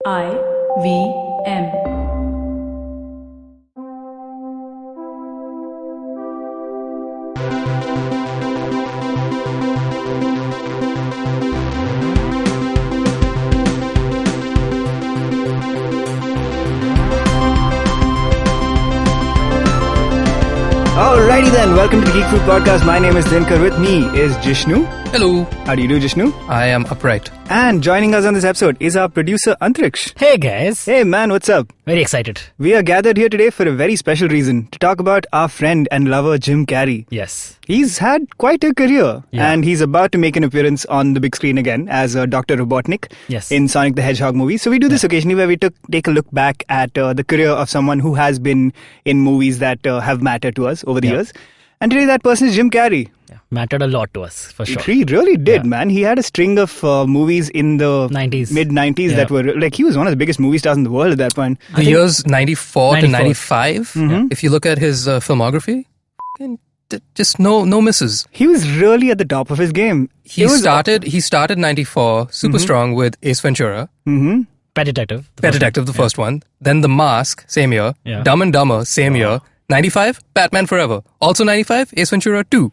IVM. Alrighty then, welcome to the Geek Food Podcast. My name is Dinkar. With me is Jishnu. Hello. How do you do, Jishnu? I am upright. And joining us on this episode is our producer Antariksh. Hey guys. Hey man, what's up? Very excited. We are gathered here today for a very special reason, to talk about our friend and lover Jim Carrey. Yes. He's had quite a career, Yeah. and he's about to make an appearance on the big screen again as Dr. Robotnik Yes. in Sonic the Hedgehog movie. So we do this occasionally where we take a look back at the career of someone who has been in movies that have mattered to us over the years. And today that person is Jim Carrey. Yeah. Mattered a lot to us, for sure. He really did, Yeah. man. He had a string of movies in the 90s. mid-90s Yeah. that were, like, he was one of the biggest movie stars in the world at that point. The years 94 to 95, Mhm. if you look at his filmography, just no misses. He was really at the top of his game. He started 94 super strong with Ace Ventura, Mm-hmm. Pet Detective. the Pet first Detective, the first one. Then The Mask, same year. Yeah. Dumb and Dumber, same year. 95, Batman Forever. Also 95, Ace Ventura 2.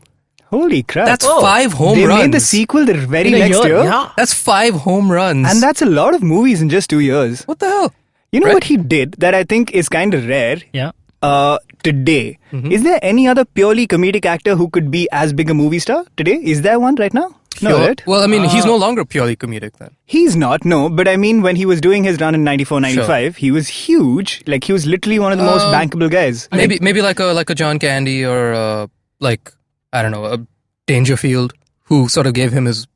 Holy crap. That's 5 home they runs. made the sequel the very In a next year. Yeah. That's 5 home runs. And that's a lot of movies in just 2 years. What the hell? You know Right. what he did that I think is kind of rare Yeah. today? Is there any other purely comedic actor who could be as big a movie star today? Is there one right now? No, Sure. right? Well, I mean, he's no longer purely comedic then. He's not, no. But I mean, when he was doing his run in 94, 95, he was huge. Like, he was literally one of the most bankable guys. Maybe like a John Candy or like, I don't know, a Dangerfield who sort of gave him his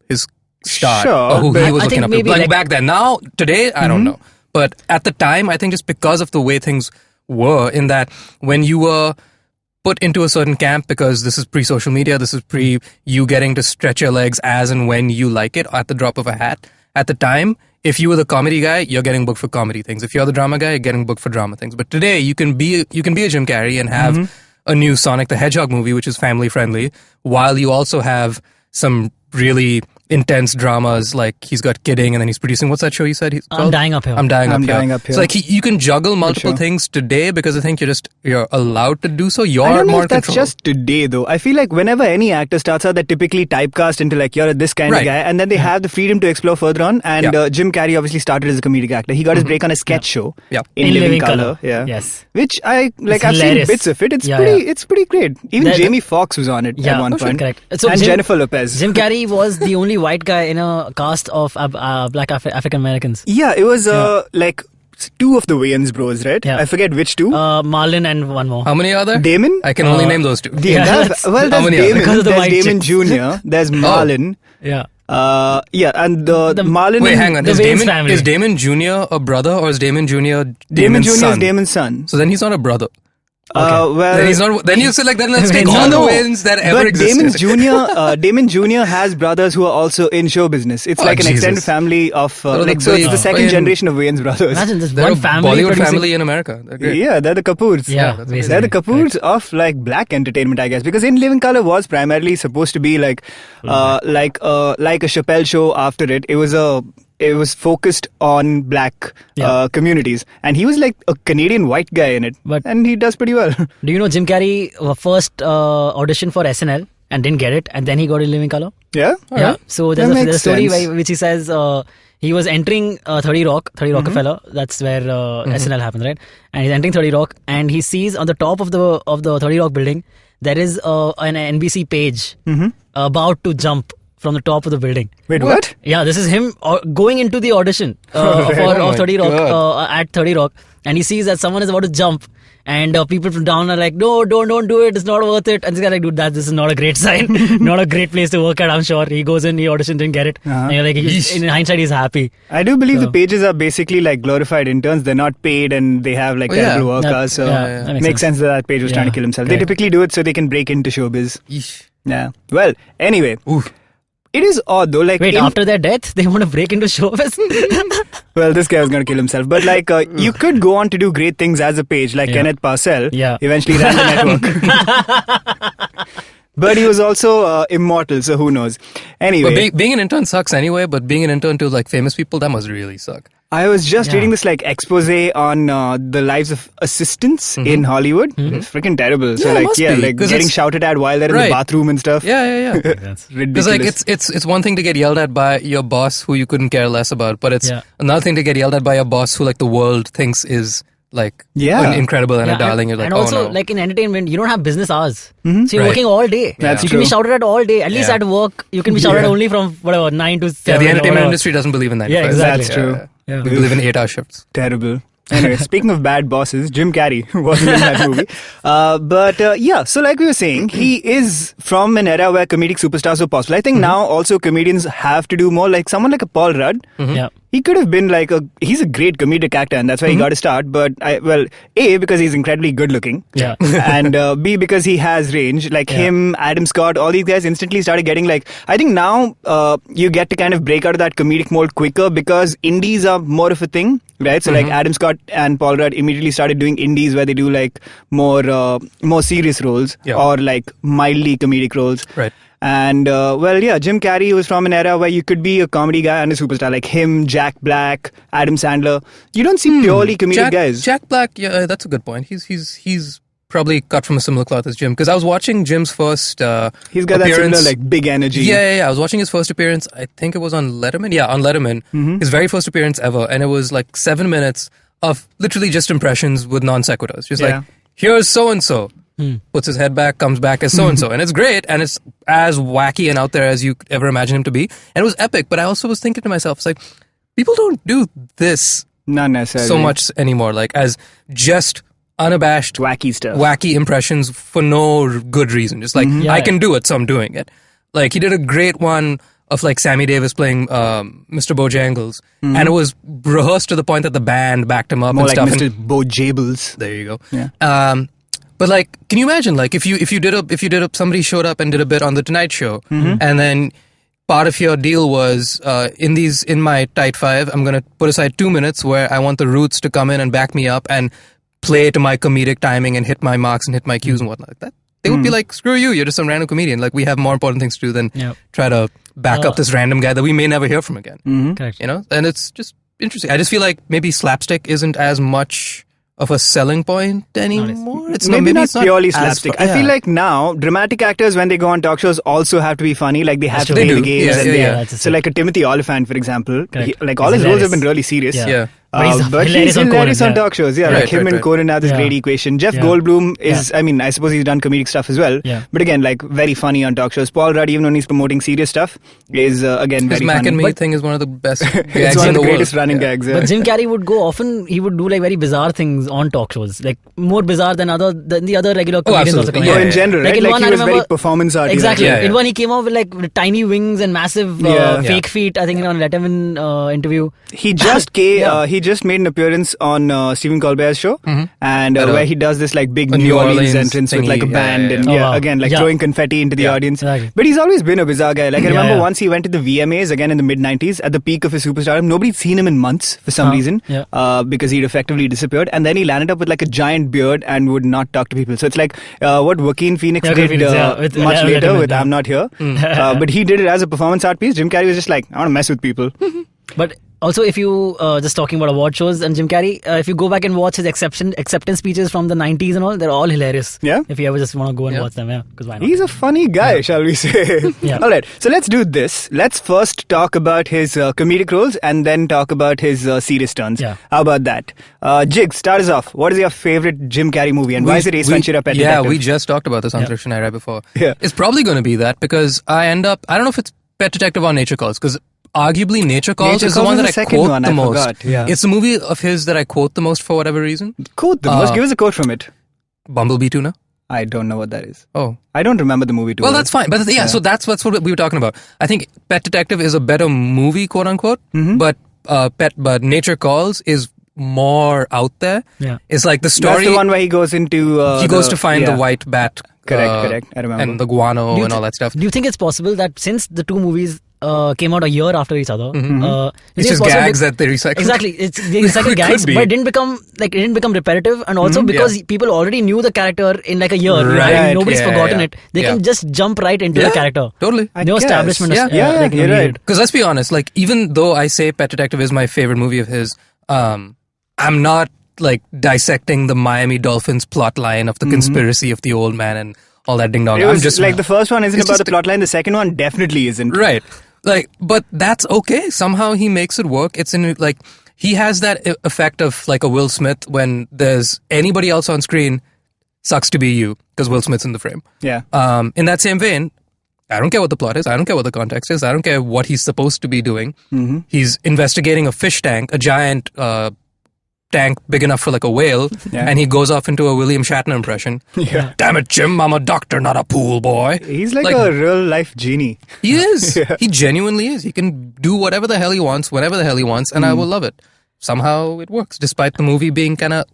start, Sure, or who but he was I looking think up to. maybe Like like- back then. Now, today, I don't know. But at the time, I think just because of the way things were, in that when you were put into a certain camp, because this is pre-social media, this is pre you getting to stretch your legs as and when you like it at the drop of a hat. At the time, if you were the comedy guy, you're getting booked for comedy things. If you're the drama guy, you're getting booked for drama things. But today, you can be a Jim Carrey and have a new Sonic the Hedgehog movie, which is family friendly, while you also have some really intense dramas, like he's got Kidding, and then he's producing, what's that show you said he's I'm called? Dying Up Here. I'm Dying I'm Up Here. Dying Up Here. So like you can juggle multiple show. things today because I think you're allowed to do so. You're I don't know more if that's control. just today, though. I feel like whenever any actor starts out, they're typically typecast into, like, you're this kind of Right. guy, and then they have the freedom to explore further on. And Yeah. Jim Carrey obviously started as a comedic actor. He got his break on a sketch show Yeah. in Living Color. Yeah. Yes. Which I've It's seen hilarious. bits of it. It's Yeah, pretty yeah. it's pretty great. Even The- Jamie Foxx was on it at Yeah. one Oh, sure, point. correct. So And Jim- Jennifer Lopez. Jim Carrey was the only white guy in a cast of black African Americans. Yeah, it was like two of the Wayans bros, right? Yeah. I forget which two. Marlon and one more. How many are there? Damon? I can only name those two. Yeah, that's- well, How there's many are there? Damon. Because of the There's white Damon chicks. Jr. There's Marlon. Yeah. Yeah, and the Marlon. Wait, and hang on. The Wayans Is family. Damon Jr. a brother or is Damon Jr. Damon Damon's Jr. son? is Damon's son. So then he's not a brother. Well, Then he's not. Then you say like then let's take all the Wayans that ever but existed. Damon Jr. has brothers who are also in show business. It's Oh, like an Jesus. extended family of They're like the so it's the second Wayans. generation of Wayans brothers. Imagine this They're one a family Bollywood producing. family in America. They're great. Yeah, they're the Kapoors. Yeah, that's basically. They're the Kapoors of like black entertainment, I guess, because In Living Color was primarily supposed to be like a Chappelle show. After it was focused on black communities, and he was like a Canadian white guy in it, and he does pretty well. Do you know Jim Carrey first auditioned for SNL and didn't get it, and then he got in Living Color? Yeah, Yeah. So That there's makes a story sense. which he says he was entering 30 Rockefeller. That's where SNL happens, right? And he's entering 30 Rock, and he sees on the top of the 30 Rock building there is an NBC page about to jump from the top of the building. Wait, what? Yeah, this is him going into the audition Oh my of 30 Rock God. at 30 Rock, and he sees that someone is about to jump, and people from down are like, no, don't do it, it's not worth it. And this guy's like, dude, this is not a great sign, not a great place to work at. I'm sure he goes in, he auditioned, didn't get it, and you're like, in hindsight, he's happy. I do believe the pages are basically like glorified interns. They're not paid and they have like terrible work hours. So that makes sense that page was trying to kill himself. They typically do it so they can break into showbiz. Yeesh. Yeah. Well, anyway. Oof. It is odd though. Like Wait, after their death, they want to break into showbiz? Well, this guy was going to kill himself. But like, you could go on to do great things as a page, like Kenneth Parcell. Yeah. Eventually ran the network. But he was also immortal, so who knows? Anyway. But being an intern sucks anyway, but being an intern to like famous people, that must really suck. I was just reading this like expose on the lives of assistants in Hollywood. It's freaking terrible. So like getting shouted at while they're in the bathroom and stuff. Yeah. That's ridiculous. Because like it's one thing to get yelled at by your boss who you couldn't care less about, but it's another thing to get yelled at by your boss who like the world thinks is like incredible and a darling. You're like, and also like in entertainment, you don't have business hours, so you're working all day. That's you true. can be shouted at all day. At least at work, you can be shouted at only from 9 to 7. Yeah, the entertainment industry doesn't believe in that. Yeah, exactly. That's true. Yeah. We believe in 8-hour shifts. Terrible. Anyway, speaking of bad bosses, Jim Carrey wasn't in that movie. So like we were saying, he is from an era where comedic superstars were possible. I think now also comedians have to do more. Like someone like a Paul Rudd, he could have been like he's a great comedic actor and that's why he got to start. But A, because he's incredibly good looking. Yeah. And B, because he has range. Like him, Adam Scott, all these guys instantly started getting like, I think now you get to kind of break out of that comedic mold quicker because indies are more of a thing. Right, so like Adam Scott and Paul Rudd immediately started doing indies where they do like more serious roles or like mildly comedic roles. Right. And Jim Carrey was from an era where you could be a comedy guy and a superstar, like him, Jack Black, Adam Sandler. You don't see purely comedic guys. Jack Black, that's a good point. He's probably cut from a similar cloth as Jim because I was watching Jim's first he's got that similar like big energy. Yeah. I was watching his first appearance. I think it was on Letterman. Yeah, on Letterman. His very first appearance ever, and it was like 7 minutes of literally just impressions with non sequiturs. Just like, here's so and so. Puts his head back, comes back as so and so, and it's great, and it's as wacky and out there as you could ever imagine him to be, and it was epic. But I also was thinking to myself, it's like people don't do this not necessarily so much anymore, like as just unabashed wacky impressions for no good reason. Just like I can do it, so I'm doing it. Like he did a great one of like Sammy Davis playing Mr. Bojangles, and it was rehearsed to the point that the band backed him up more and like stuff. Mr. Bojables. There you go. Yeah. But like, can you imagine like if you did somebody showed up and did a bit on the Tonight Show, and then part of your deal was in my tight five, I'm gonna put aside 2 minutes where I want the Roots to come in and back me up and play to my comedic timing and hit my marks and hit my cues and whatnot like that. They would be like, screw you, you're just some random comedian. Like, we have more important things to do than try to back up this random guy that we may never hear from again. Correct. You know? And it's just interesting. I just feel like maybe slapstick isn't as much of a selling point anymore. It's maybe not purely slapstick. I feel like now dramatic actors, when they go on talk shows, also have to be funny. Like they have to play the games. So like a Timothy Olyphant, for example, like all his roles have been really serious. But he's hilarious on talk shows. Like him and Conan have this great equation. Jeff Goldblum is, I mean, I suppose he's done comedic stuff as well. But again, like very funny on talk shows. Paul Rudd, even when he's promoting serious stuff, is again very funny. His Mac and Me thing is one of the best gags it's one in of the the greatest world. running gags. But Jim Carrey would go often, he would do like very bizarre things on talk shows. Like more bizarre than the other regular comedians also. In general, right? Like he was very performance arty. Exactly. In one he came out with like tiny wings and massive fake feet, I think on a Letterman interview. He just made an appearance on Stephen Colbert's show, and where he does this like big New Orleans entrance with like a band and again like throwing confetti into the audience. Exactly. But he's always been a bizarre guy. Like I remember once he went to the VMAs again in the mid-90s at the peak of his superstardom. Nobody'd seen him in months for some reason because he'd effectively disappeared, and then he landed up with like a giant beard and would not talk to people. So it's like what Joaquin Phoenix did much later with I'm Not Here, but he did it as a performance art piece. Jim Carrey was just like, I want to mess with people. But also, if you just talking about award shows and Jim Carrey, if you go back and watch his acceptance speeches from the 90s and all, they're all hilarious. Yeah. If you ever just want to go and watch them, because why not? He's a funny guy, shall we say? All right. So let's do this. Let's first talk about his comedic roles and then talk about his serious turns. Yeah. How about that? Jig, start us off. What is your favorite Jim Carrey movie and why is it Ace Ventura: Pet Detective? Yeah, we just talked about this on Antariksh and I right before. Yeah. It's probably going to be that because I don't know if it's Pet Detective or Nature Calls because arguably Nature Calls is the one that I quote the most. It's the movie of his that I quote the most for whatever reason. Quote the most? Give us a quote from it. Bumblebee Tuna. I don't know what that is. Oh. I don't remember the movie too well. That's fine. But so that's what we were talking about. I think Pet Detective is a better movie, quote unquote, but Nature Calls is more out there. Yeah. It's like the story. That's the one where he goes into... he goes to find the white bat. Correct. I remember. And the guano and all that stuff. Do you think it's possible that since the two movies came out a year after each other. It's just gags that they recycled. Exactly, it's they recycled gags, but it didn't become repetitive, and also because people already knew the character in like a year, right? Nobody's forgotten it. They can just jump right into the character. Totally, no establishment. You're right. Because let's be honest, like even though I say Pet Detective is my favorite movie of his, I'm not like dissecting the Miami Dolphins plot line of the conspiracy of the old man and all that ding dong. I'm just like the first one isn't about the plot line, the second one definitely isn't. Right. Like, but that's okay. Somehow he makes it work. It's in like he has that effect of like a Will Smith when there's anybody else on screen, sucks to be you because Will Smith's in the frame. Yeah. In that same vein, I don't care what the plot is. I don't care what the context is. I don't care what he's supposed to be doing. He's investigating a fish tank, a giant tank big enough for like a whale, and he goes off into a William Shatner impression. Damn it, Jim, I'm a doctor, not a pool boy. He's like a real life genie. He is. He genuinely is. He can do whatever the hell he wants, whenever the hell he wants, and I will love it. Somehow it works, despite the movie being kind of,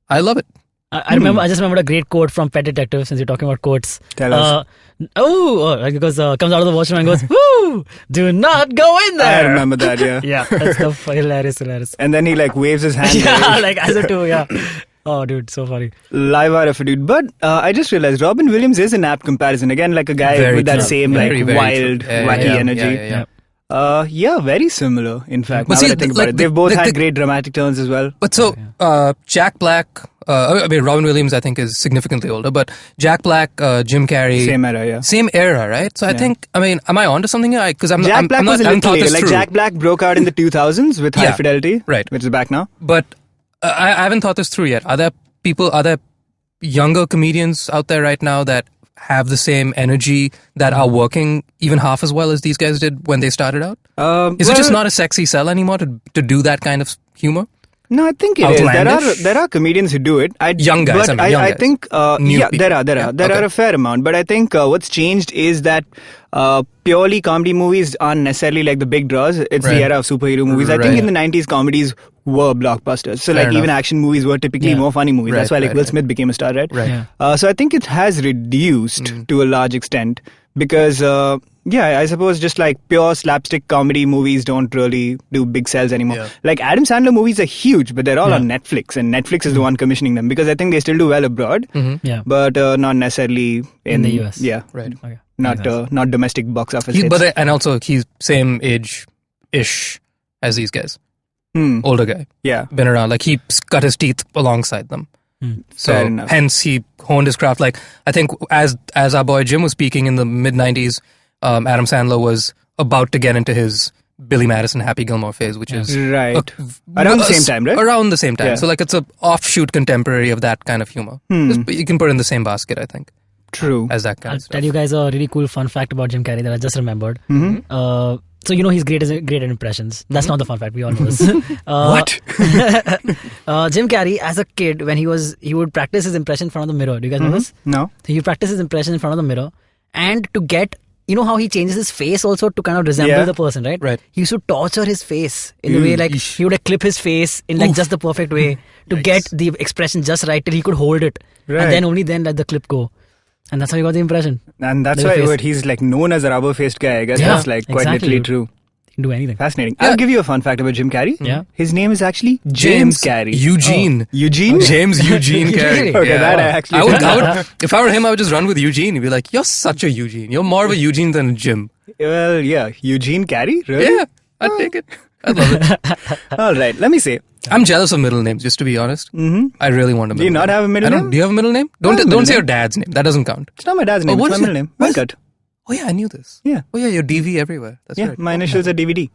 I love it. I just remembered a great quote from Pet Detective, since you're talking about quotes. Tell us. Because comes out of the washroom and goes, "Woo! Do not go in there." I remember that, yeah, that's the hilarious. And then he like waves his hand. Like as a two, Oh, dude, so funny. Live out of it, dude. But I just realized Robin Williams is an apt comparison. Again, like a guy with that same like wild, wacky energy. Very similar, in fact. But now that I think about it. They've both had great dramatic turns as well. But so, Jack Black, Robin Williams, I think, is significantly older, but Jack Black, Jim Carrey. Same era, right? So I think, am I onto something here? Because Jack Black was a little later. Like, Jack Black broke out in the 2000s with High Fidelity, right, which is back now. But I haven't thought this through yet. Are there younger comedians out there right now that have the same energy that are working even half as well as these guys did when they started out? Is it just not a sexy sell anymore to do that kind of humor? No, I think it is. There are comedians who do it. Young guys. But I think there are a fair amount. But I think what's changed is that purely comedy movies aren't necessarily like the big draws. It's the era of superhero movies. I think in the 90s comedies were blockbusters. So like even action movies were typically more funny movies. That's why like Will Smith became a star, right? So I think it has reduced to a large extent because I suppose just like pure slapstick comedy movies don't really do big sales anymore. Like Adam Sandler movies are huge, but they're all on Netflix, and Netflix is the one commissioning them because I think they still do well abroad, but not necessarly in the US. Yeah, right. Okay. Not domestic box office hits. But and also he's same age-ish as these guys. Older guy. Yeah, been around. Like he cut his teeth alongside them. So hence he honed his craft. Like I think as our boy Jim was speaking in the mid 90s. Adam Sandler was about to get into his Billy Madison, Happy Gilmore phase, which is around the same time, right? Around the same time. Yeah. So like it's a offshoot contemporary of that kind of humor. You can put it in the same basket, I think. True. As that kind of stuff. Tell you guys a really cool fun fact about Jim Carrey that I just remembered. So he's great at impressions. That's not the fun fact. We all know this. What? Jim Carrey, as a kid, when he would practice his impression in front of the mirror. Do you guys know this? No. So he would practice his impression in front of the mirror, and to get, how he changes his face also to kind of resemble the person, right? Right. He used to torture his face in the way like he would clip his face in like just the perfect way to get the expression just right till he could hold it, and then only then let the clip go. And that's how he got the impression. And that's why he's like known as a rubber-faced guy. I guess that's like quite literally true. He can do anything. Fascinating. I'll give you a fun fact about Jim Carrey. Yeah. His name is actually James Carrey. Eugene. Eugene? James Eugene Carrey. Okay, that I actually I would, if I were him, I would just run with Eugene. He'd be like, you're such a Eugene. You're more of a Eugene than a Jim. Well, yeah. Eugene Carrey? Really? Yeah. I'd take it. I'd love it. All right. Let me say. I'm jealous of middle names, just to be honest. I really want a middle name. Do you not have a middle name? Do you have a middle name? Don't say your dad's name. That doesn't count. It's not my dad's name. It's my middle name. Venkat. Oh, yeah, I knew this. Yeah. Oh, yeah, you're DV everywhere. That's right. My initials are DVD.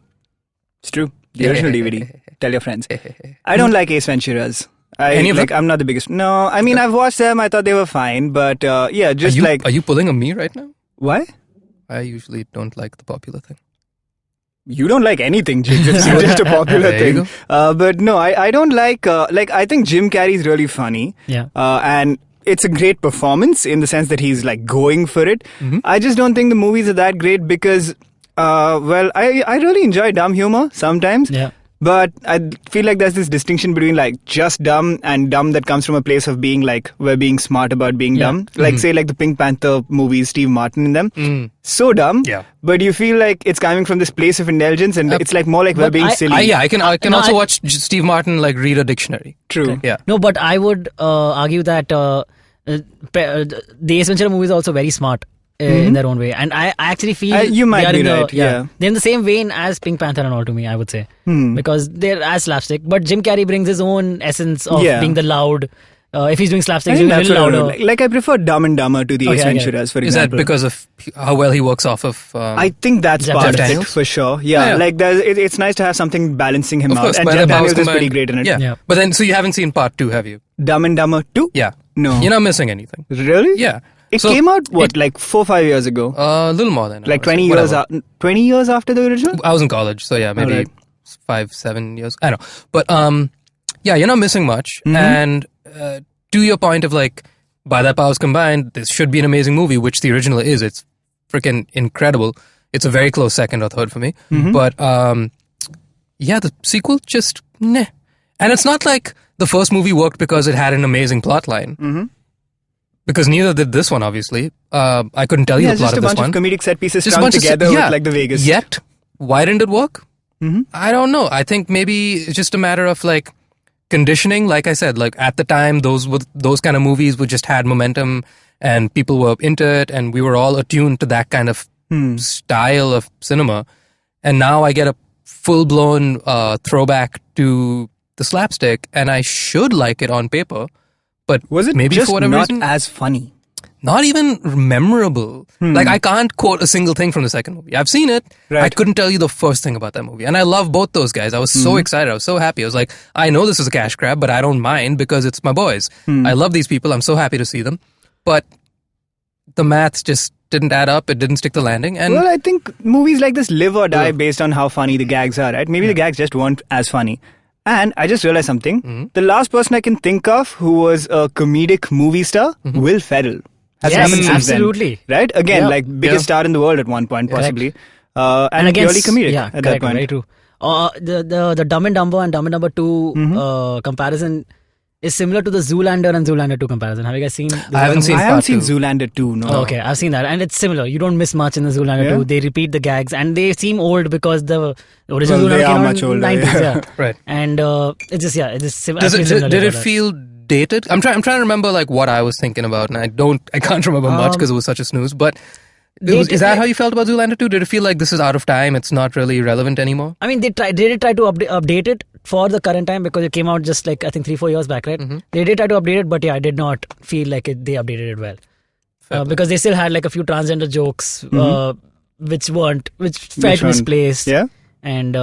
It's true. The original DVD. Tell your friends. I don't like Ace Venturas. Any of them? I'm not the biggest. No, I mean, I've watched them. I thought they were fine. But Are you pulling a me right now? Why? I usually don't like the popular thing. You don't like anything, Jim. It's just a popular thing. But no, I don't like I think Jim Carrey is really funny. Yeah. And it's a great performance in the sense that he's like going for it. I just don't think the movies are that great because, I really enjoy dumb humor sometimes. Yeah. But I feel like there's this distinction between like just dumb and dumb that comes from a place of being like we're being smart about being dumb. Like say like the Pink Panther movies, Steve Martin in them. So dumb. Yeah. But you feel like it's coming from this place of indulgence and it's like more like we're being silly. I can also watch Steve Martin like read a dictionary. True. Okay. Yeah. No, but I would argue that the Ace Ventura movies are also very smart. In their own way, and I actually feel you might they are be in right. they're in the same vein as Pink Panther and all to me. I would say because they're as slapstick, but Jim Carrey brings his own essence of being the loud. If he's doing slapstick, he's doing a little louder. Like I prefer Dumb and Dumber to the Ace Venturas, for example. Is that because of how well he works off of? I think that's part of Daniels? it for sure. Yeah, like it's nice to have something balancing him Of course, out, and by Jeff the powers Daniels is combined. pretty great in it. Yeah. But then, so you haven't seen part 2, have you? Dumb and Dumber 2? Yeah. No. You're not missing anything. Really? Yeah. It came out like 4-5 years ago. A little more than like 20 years. 20 years after the original. I was in college, so yeah, maybe 5-7 years. I don't know, but yeah, you're not missing much. And to your point of like, by that powers combined, this should be an amazing movie, which the original is. It's freaking incredible. It's a very close second or third for me. But yeah, the sequel just nah. And it's not like the first movie worked because it had an amazing plot line. Because neither did this one, obviously. I couldn't tell you the plot of this one. Just a bunch of comedic set pieces strung together with like the Vegas. Yet, why didn't it work? I don't know. I think maybe it's just a matter of like conditioning. Like I said, like at the time, those kind of movies would just had momentum and people were into it and we were all attuned to that kind of style of cinema. And now I get a full-blown throwback to the slapstick and I should like it on paper. But was it maybe just for whatever not reason, as funny? Not even memorable. Like I can't quote a single thing from the second movie. I've seen it. Right. I couldn't tell you the first thing about that movie. And I love both those guys. I was so excited. I was so happy. I was like, I know this is a cash grab, but I don't mind because it's my boys. I love these people. I'm so happy to see them. But the maths just didn't add up. It didn't stick the landing. And well, I think movies like this live or die based on how funny the gags are, right? Maybe the gags just weren't as funny. And I just realized something. The last person I can think of who was a comedic movie star, Will Ferrell. Has happened since absolutely. Then, right? Again, like biggest star in the world at one point, possibly. And purely comedic at that point. Very true. The Dumb and Dumber and Dumb and Dumber 2 comparison is similar to the Zoolander and Zoolander 2 comparison. Have you guys seen? I haven't seen Zoolander 2, no. Oh, okay, I've seen that. And it's similar. You don't miss much in the Zoolander 2. They repeat the gags and they seem old because the original Zoolander came out in the 90s. Right. And it's just, it is similar. Did it feel dated? I'm trying to remember like what I was thinking about, and I can't remember much because it was such a snooze. But is that how you felt about Zoolander 2? Did it feel like this is out of time? It's not really relevant anymore? I mean, they did try to update it for the current time because it came out just like I think 3-4 years back, right? They did try to update it, but yeah, I did not feel like they updated it well because they still had like a few transgender jokes which felt misplaced. Yeah, and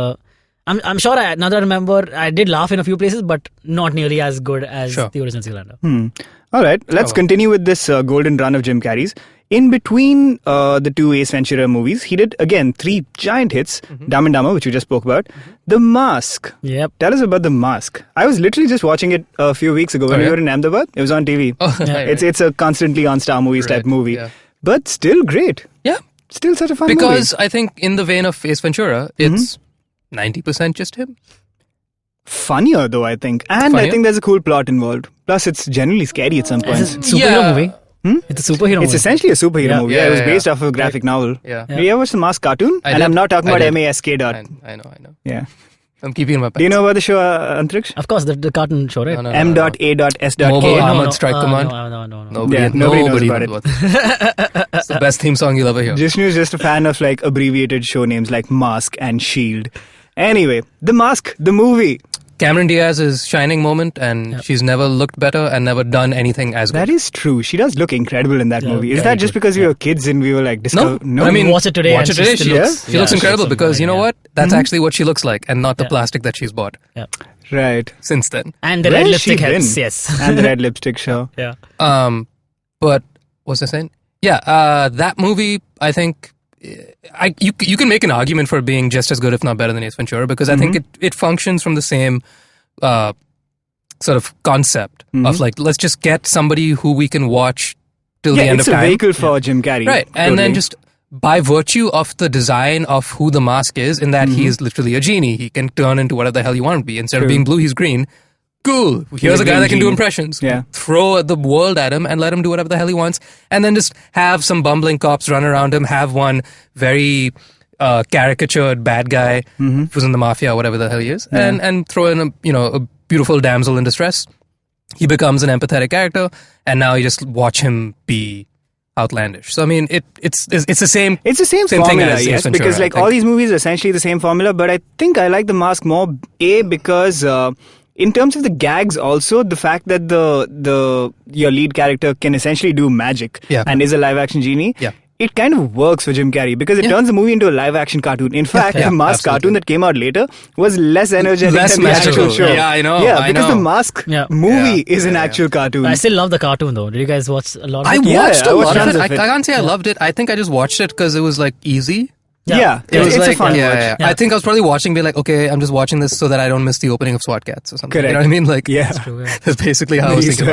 I'm sure now that I remember, I did laugh in a few places, but not nearly as good as the original Zoolander. All right, let's continue with this golden run of Jim Carrey's. In between the two Ace Ventura movies, he did, again, 3 giant hits. Dumb and Dumber, which we just spoke about. The Mask. Yep. Tell us about The Mask. I was literally just watching it a few weeks ago when we were in Ahmedabad. It was on TV. It's a constantly on Star Movies type movie. But still great. Yeah. Still such a fun movie. Because I think in the vein of Ace Ventura, it's 90% just him. Funnier though, I think. And I think there's a cool plot involved. Plus, it's generally scary at some points. It's a superhero movie. It's a superhero movie. It's essentially a superhero movie. It was based off of a graphic novel. Yeah. Did you ever watch the Mask cartoon? I and did. I'm not talking about did. MASK. I know. Yeah. I'm keeping my pets. Do you know about the show, Antariksh? Of course, the cartoon show, right? No. M.A.S.K. Mobile Armored Strike Command. No. Nobody knows about it. It's the best theme song you'll ever hear. Jishnu is just a fan of like abbreviated show names like Mask and Shield. Anyway, The Mask, the movie. Cameron Diaz's shining moment, and she's never looked better and never done anything as good. That is true. She does look incredible in that movie. Is that just because we were kids and we were like, No. I mean, watch it today. She looks incredible because you know what? That's actually what she looks like, and not the plastic that she's bought. Yeah. Right. Since then. And the red lipstick helps. Yes. And the red lipstick show. Yeah. But what was I saying? Yeah. That movie, I think. You can make an argument for it being just as good, if not better, than Ace Ventura, because I think it functions from the same sort of concept of like, let's just get somebody who we can watch till the end of time. It's a vehicle for Jim Carrey. Right. And then just by virtue of the design of who the mask is, in that he is literally a genie. He can turn into whatever the hell you want to be. Instead of being blue, he's green. Cool. Here's a guy that can do impressions. Yeah. Throw the world at him and let him do whatever the hell he wants. And then just have some bumbling cops run around him. Have one very caricatured bad guy who's in the mafia or whatever the hell he is. Yeah. And throw in a beautiful damsel in distress. He becomes an empathetic character. And now you just watch him be outlandish. So I mean, it's the same. It's the same thing formula, as yes, Ventura, because like all these movies are essentially the same formula. But I think I like The Mask more, because in terms of the gags, also the fact that your lead character can essentially do magic and is a live action genie. Yeah. It kind of works for Jim Carrey because it turns the movie into a live-action cartoon. In fact, the Mask cartoon that came out later was less energetic than the actual show. Yeah, I know. Yeah, because the Mask movie is an actual cartoon. I still love the cartoon though. Did you guys watch a lot of it? I watched a lot tons of it. of it. I can't say I loved it. I think I just watched it because it was like easy. Yeah, it's like, a fun watch. Yeah. I think I was probably watching, be like, okay, I'm just watching this so that I don't miss the opening of SWAT Cats or something. Correct. You know what I mean? Like, That's true, that's basically how I was thinking.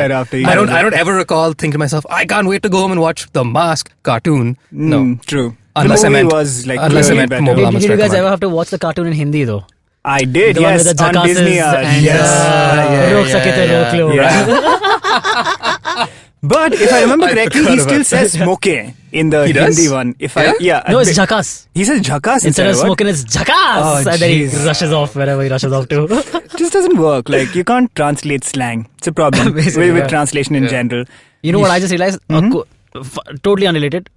I don't ever recall thinking to myself, I can't wait to go home and watch the Mask cartoon. No, true. Unless the movie I meant was like unless I meant better. Mobile Did you Strike guys Command. ever have to watch the cartoon in Hindi though? I did, The one with yes, the on jackasses Disney. and Rok Sake Te Rok Lo. Yeah. But if I remember correctly, he still says smoke in the Hindi one. No, it's jackass. He says jackass Instead of smoking, it's jackass. And then he jeez. rushes off wherever he rushes off to. It just doesn't work. Like, you can't translate slang. It's a problem with translation in general. You know what I just realized? Totally unrelated.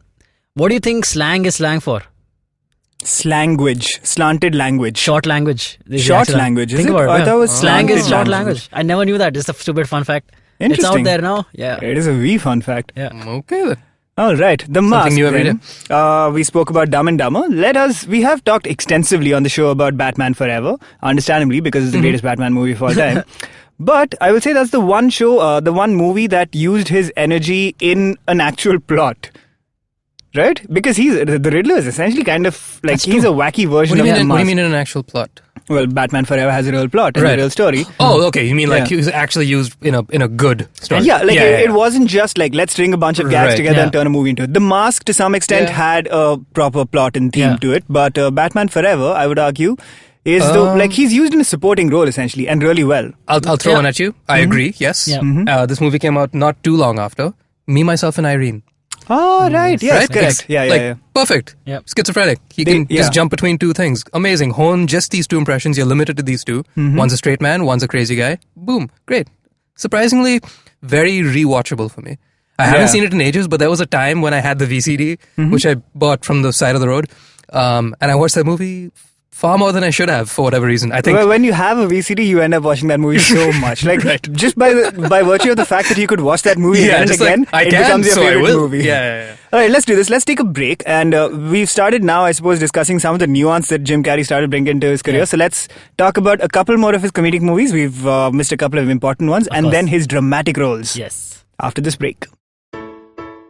What do you think slang is slang for? Slanguage. Slanted language. Short language. Short language, is Think it? about it. I thought it was Slang is slanted short language. language. I never knew that. Just a stupid fun fact. It's Interesting. out there now. Yeah. It is a wee fun fact. Yeah. Okay then. All right, The Mask. new every then. We spoke about Dumb and Dumber. We have talked extensively on the show about Batman Forever, understandably, because it's the greatest Batman movie of all time. But I will say that's the one show, the one movie that used his energy in an actual plot. Right? Because the Riddler is essentially kind of like, he's a wacky version of the Mask. What do you mean in an actual plot? Well, Batman Forever has a real plot and a real story. Oh, okay. You mean like he was actually used in a good story? Yeah, like it wasn't just like, let's string a bunch of gags together and turn a movie into it. The Mask, to some extent, had a proper plot and theme to it. But Batman Forever, I would argue, is like, he's used in a supporting role essentially, and really well. I'll throw one at you. I agree. Yes. Yeah. This movie came out not too long after Me, Myself, and Irene. Oh, right. Yes, correct. Yeah. Perfect. Yep. Schizophrenic. He can just jump between two things. Amazing. Hone just these two impressions. You're limited to these two. One's a straight man, one's a crazy guy. Boom. Great. Surprisingly, very rewatchable for me. I haven't seen it in ages, but there was a time when I had the VCD, which I bought from the side of the road, and I watched that movie far more than I should have for whatever reason. I think. Well, when you have a VCD, you end up watching that movie so much. Like, just by virtue of the fact that you could watch that movie again and again, it becomes your favorite movie. Yeah. All right, let's do this. Let's take a break. And we've started now, I suppose, discussing some of the nuance that Jim Carrey started bringing into his career. So let's talk about a couple more of his comedic movies. We've missed a couple of important ones. And then his dramatic roles. Yes. After this break.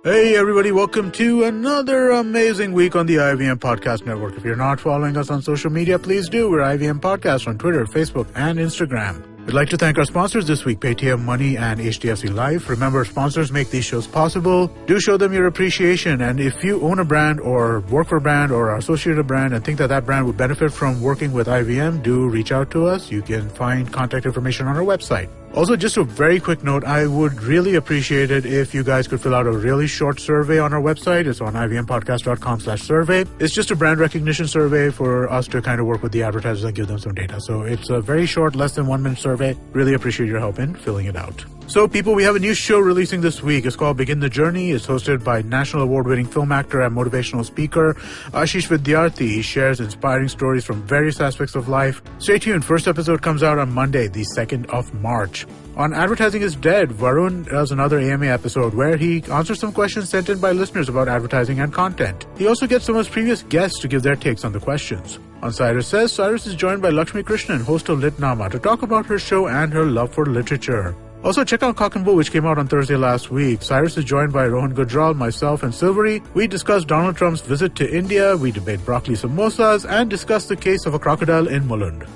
Hey everybody, welcome to another amazing week on the IVM Podcast Network. If you're not following us on social media, please do. We're IVM Podcast on Twitter, Facebook, and Instagram. We'd like to thank our sponsors this week, Paytm Money and HDFC Life. Remember, sponsors make these shows possible. Do show them your appreciation. And if you own a brand or work for a brand or are associated with a brand and think that that brand would benefit from working with IVM, do reach out to us. You can find contact information on our website. Also, just a very quick note, I would really appreciate it if you guys could fill out a really short survey on our website. It's on ivmpodcast.com/survey. It's just a brand recognition survey for us to kind of work with the advertisers and give them some data. So it's a very short, less than 1 minute survey. Really appreciate your help in filling it out. So people, we have a new show releasing this week. It's called Begin the Journey. It's hosted by national award-winning film actor and motivational speaker Ashish Vidyarthi. He shares inspiring stories from various aspects of life. Stay tuned. First episode comes out on Monday, the 2nd of March. On Advertising is Dead, Varun does another AMA episode where he answers some questions sent in by listeners about advertising and content. He also gets some of his previous guests to give their takes on the questions. On Cyrus Says, Cyrus is joined by Lakshmi Krishnan, host of Litnama, to talk about her show and her love for literature. Also, check out Cock and Bull, which came out on Thursday last week. Cyrus is joined by Rohan Gujral, myself, and Silvery. We discuss Donald Trump's visit to India, we debate broccoli samosas, and discuss the case of a crocodile in Mulund.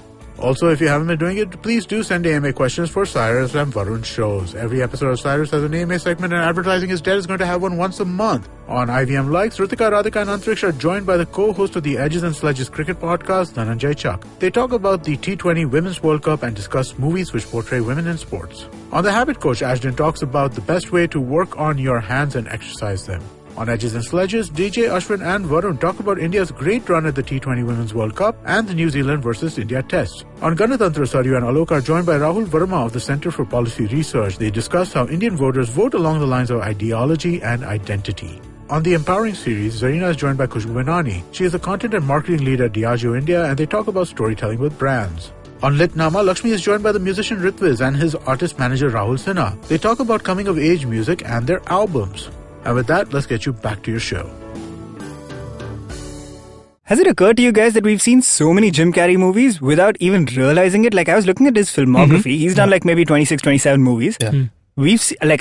Also, if you haven't been doing it, please do send AMA questions for Cyrus and Varun's shows. Every episode of Cyrus has an AMA segment, and Advertising is Dead is going to have one once a month. On IVM Likes, Ritika, Radhika and Antariksh are joined by the co-host of the Edges and Sledges cricket podcast, Dhananjay Chak. They talk about the T20 Women's World Cup and discuss movies which portray women in sports. On The Habit Coach, Ashton talks about the best way to work on your hands and exercise them. On Edges and Sledges, DJ, Ashwin and Varun talk about India's great run at the T20 Women's World Cup and the New Zealand versus India test. On Ganatantra, Saryu and Alok are joined by Rahul Verma of the Centre for Policy Research. They discuss how Indian voters vote along the lines of ideology and identity. On the Empowering series, Zarina is joined by Khushbu Benani. She is the content and marketing lead at Diageo India, and they talk about storytelling with brands. On Litnama, Lakshmi is joined by the musician Ritviz and his artist manager Rahul Sinha. They talk about coming-of-age music and their albums. And with that, let's get you back to your show. Has it occurred to you guys that we've seen so many Jim Carrey movies without even realizing it? Like, I was looking at his filmography. He's done like maybe 26, 27 movies. Yeah.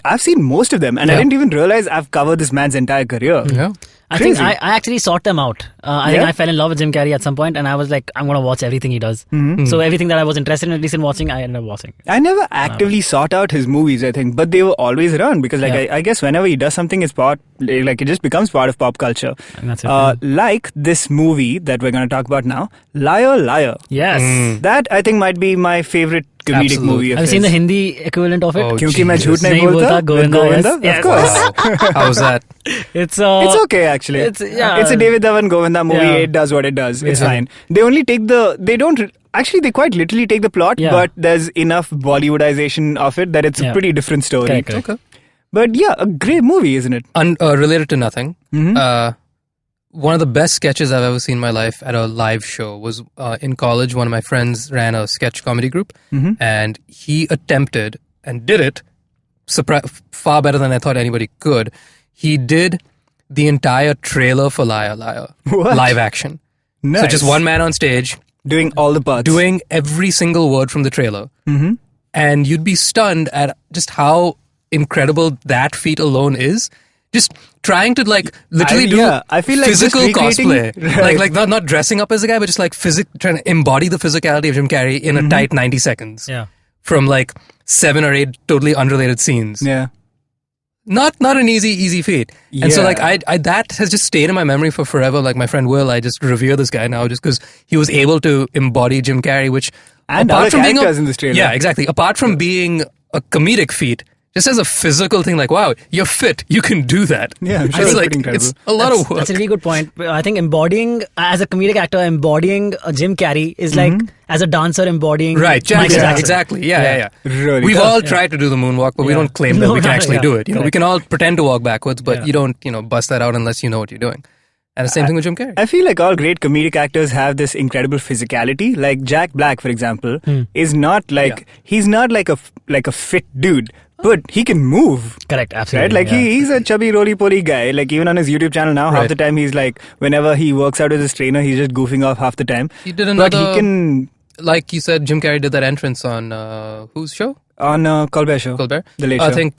I've seen most of them, and I didn't even realize I've covered this man's entire career. Yeah. I think I actually sought them out. I think I fell in love with Jim Carrey at some point, and I was like, I'm going to watch everything he does. So everything that I was interested in, at least in watching, I ended up watching. I never actively sought out his movies, I think, but they were always around because, I guess whenever he does something, it's it just becomes part of pop culture. And that's it. Like this movie that we're going to talk about now, Liar, Liar. Yes. That I think might be my favorite comedic Absolutely. movie of Have you seen his. the Hindi equivalent of it? Oh, Kyunki main Jesus. jhoot nahi Nahi bolta, bolta, Govinda, with yes. Govinda, Yes. of course. Wow. How was that? It's It's okay actually. It's a David Dhawan Govinda movie. Yeah. It does what it does. It's Yeah. fine. They only take they quite literally take the plot, but there's enough Bollywoodization of it that it's a pretty different story. Correct. Okay. But yeah, a great movie, isn't it? Related to nothing. One of the best sketches I've ever seen in my life at a live show was in college. One of my friends ran a sketch comedy group, and he attempted and did it far better than I thought anybody could. He did the entire trailer for Liar Liar, What? live action. Nice. So just one man on stage Doing all the parts. doing every single word from the trailer, and you'd be stunned at just how incredible that feat alone is. Just trying to literally I feel like physical just recreating- cosplay, Right. like not dressing up as a guy, but just like trying to embody the physicality of Jim Carrey in a tight 90 seconds. Yeah. From like 7 or 8 totally unrelated scenes. Yeah. Not an easy feat. And so Yeah. I that has just stayed in my memory for forever. Like my friend Will, I just revere this guy now just because he was able to embody Jim Carrey, which And apart other from being characters in this trailer. Yeah, exactly. Apart from being a comedic feat, just as a physical thing, like, wow, you're fit, you can do that. Yeah, I'm sure it's it's like pretty incredible. it's a lot of work. That's a really good point. I think as a comedic actor, embodying Jim Carrey is like as a dancer embodying Right, Michael Jackson. exactly. Yeah. Really We've good. all tried to do the moonwalk, but we don't claim that No, we can no, actually yeah. do it. We Correct. can all pretend to walk backwards, but Yeah. you don't, bust that out unless you know what you're doing. And the same thing with Jim Carrey. I feel like all great comedic actors have this incredible physicality. Like Jack Black, for example, is not like he's not like a fit dude, but he can move. Correct, absolutely. Right? Like he's a chubby, roly-poly guy. Like even on his YouTube channel now, half Right. the time he's like, whenever he works out with his trainer, he's just goofing off half the time. He did But another, he can like you said, Jim Carrey did that entrance on whose show? on Colbert Show. Colbert. The Late I Show. think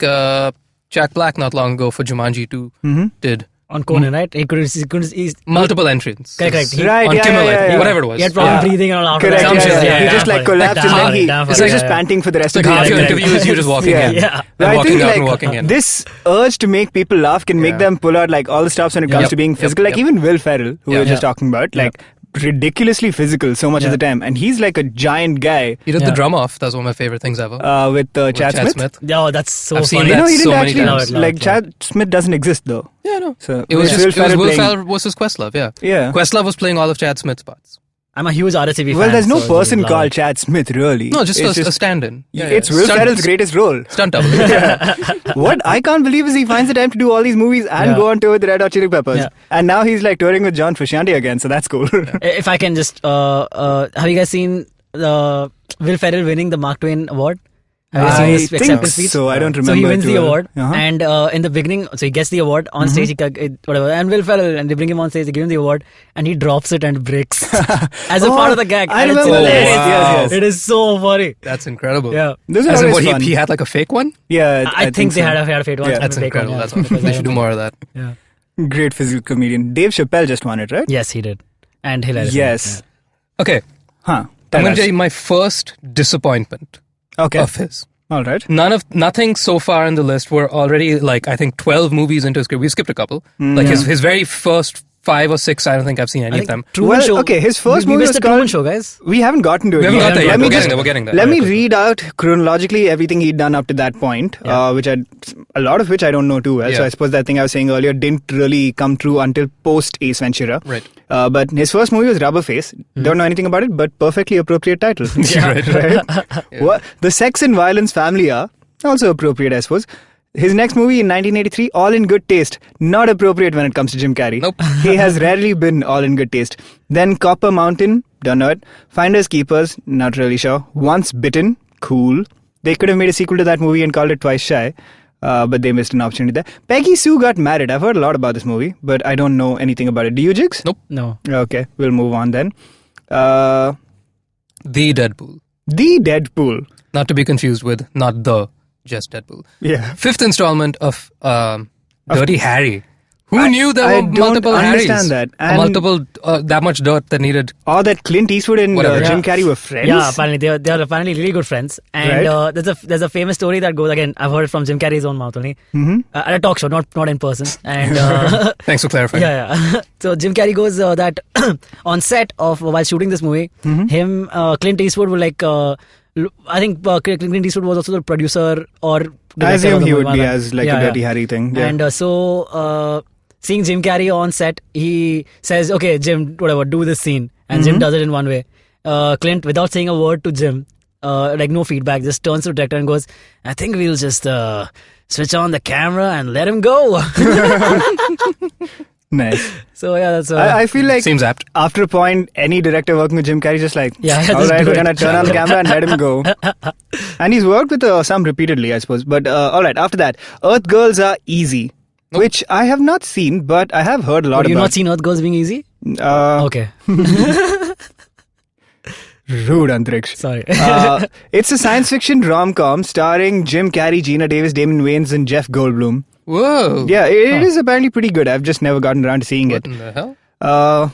Jack Black not long ago for Jumanji 2 did on Conan, right? He couldn't he's multiple entries. correct. He, Right, On yeah, Kimmel, yeah, I think, yeah. whatever it was. he had problem Yeah. breathing and all after Correct, that. Some shit, He yeah. just like collapsed and then Damn he's just panting for the rest It's of like the half your time. interview is you just walking in. Yeah. But And I walking think out like and walking in. this urge to make people laugh can make Yeah. them pull out like all the stops when it comes Yep. to being Yep. physical. Like Yep. even Will Ferrell, who we Yeah. were just talking about, like ridiculously physical so much of the time, and he's like a giant guy He did the Yeah. drum off. That's one of my favorite things ever. with Chad Smith. Oh, that's so I've seen funny. You that know, he didn't so many actually times. like Chad Smith doesn't exist though. Yeah, no. So It was it's just Will playing- Ferrell versus Questlove, yeah. Yeah. Questlove was playing all of Chad Smith's parts. I'm a huge RSCB fan. Well, there's no so person love called it. Chad Smith really. No, just It's a stand-in. Yeah, It's Will Ferrell's greatest role. Stunt double. What I can't believe is he finds the time to do all these movies and Yeah. go on tour with the Red Hot Chili Peppers. Yeah. And now he's like touring with John Frusciante again, so that's cool. If I can just, have you guys seen Will Ferrell winning the Mark Twain Award? Have you seen I his think acceptance speech? so. I don't remember. So he wins too the well. award, Uh-huh. and in the beginning, so he gets the award on stage. Whatever, and Will Ferrell, and they bring him on stage. They give him the award, and he drops it and breaks as a part of the gag. I and it's remember hilarious. this. Yes. It is so funny. That's incredible. Yeah, Those are As in always what, fun. he had like a fake one? Yeah, I think they so. had a fate once. Yeah. That's fake incredible. one, That's yeah. They should do more of that. Yeah. Great physical comedian. Dave Chappelle just won it, right? Yes, he did, and hilarious. Yes. Okay. Huh. I'm going to tell you my first disappointment of his. All right. Nothing so far in the list. We're already like, I think 12 movies into his career. We've skipped a couple. His very first 5 or 6, I don't think I've seen any of them. Truman Show. Okay, his first we movie missed was the Truman called... Show, guys. We haven't gotten to it. We haven't got there yet. We're getting there. Let me read out chronologically everything he'd done up to that point, which a lot of which I don't know too well. So I suppose that thing I was saying earlier didn't really come true until post Ace Ventura. Right. But his first movie was Rubberface. Don't know anything about it, but perfectly appropriate title. Right. What? The Sex and Violence Family are also appropriate, I suppose. His next movie in 1983, All in Good Taste. Not appropriate when it comes to Jim Carrey. Nope. He has rarely been all in good taste. Then Copper Mountain, don't know it. Finders Keepers, not really sure. Once Bitten, cool. They could have made a sequel to that movie and called it Twice Shy. But they missed an opportunity there. Peggy Sue Got Married. I've heard a lot about this movie, but I don't know anything about it. Do you, Jigs? Nope. No. Okay, we'll move on then. The Deadpool. The Deadpool. Not to be confused with just Deadpool. Yeah. 5th installment of Dirty Harry. Who knew there were multiple Harrys? I understand that. And multiple, that much dirt that needed... Or that Clint Eastwood and Jim Carrey were friends? Yeah, apparently. They are apparently really good friends. And there's a famous story that goes, again, I've heard it from Jim Carrey's own mouth only. At a talk show, not in person. And Thanks for clarifying. Yeah. So Jim Carrey goes that on set of while shooting this movie, Clint Eastwood would like... I think Clint Eastwood was also the producer or I assume he would be as like a Dirty Harry thing. Yeah. And so seeing Jim Carrey on set, he says, "Okay, Jim, whatever, do this scene." And Jim does it in one way. Clint, without saying a word to Jim, like no feedback, just turns to the director and goes, "I think we'll just switch on the camera and let him go." Nice. So yeah, that's. I feel like seems apt. After a point, any director working with Jim Carrey just like, just all right, we're gonna turn on the camera and let him go. And he's worked with some repeatedly, I suppose. But all right, after that, Earth Girls Are Easy, which I have not seen, but I have heard a lot about. You've not seen Earth Girls being easy? Okay. Rude, Antariksh. Sorry. It's a science fiction rom-com starring Jim Carrey, Gina Davis, Damon Wayans, and Jeff Goldblum. Whoa. Yeah, it is apparently pretty good. I've just never gotten around to seeing it. What in the hell?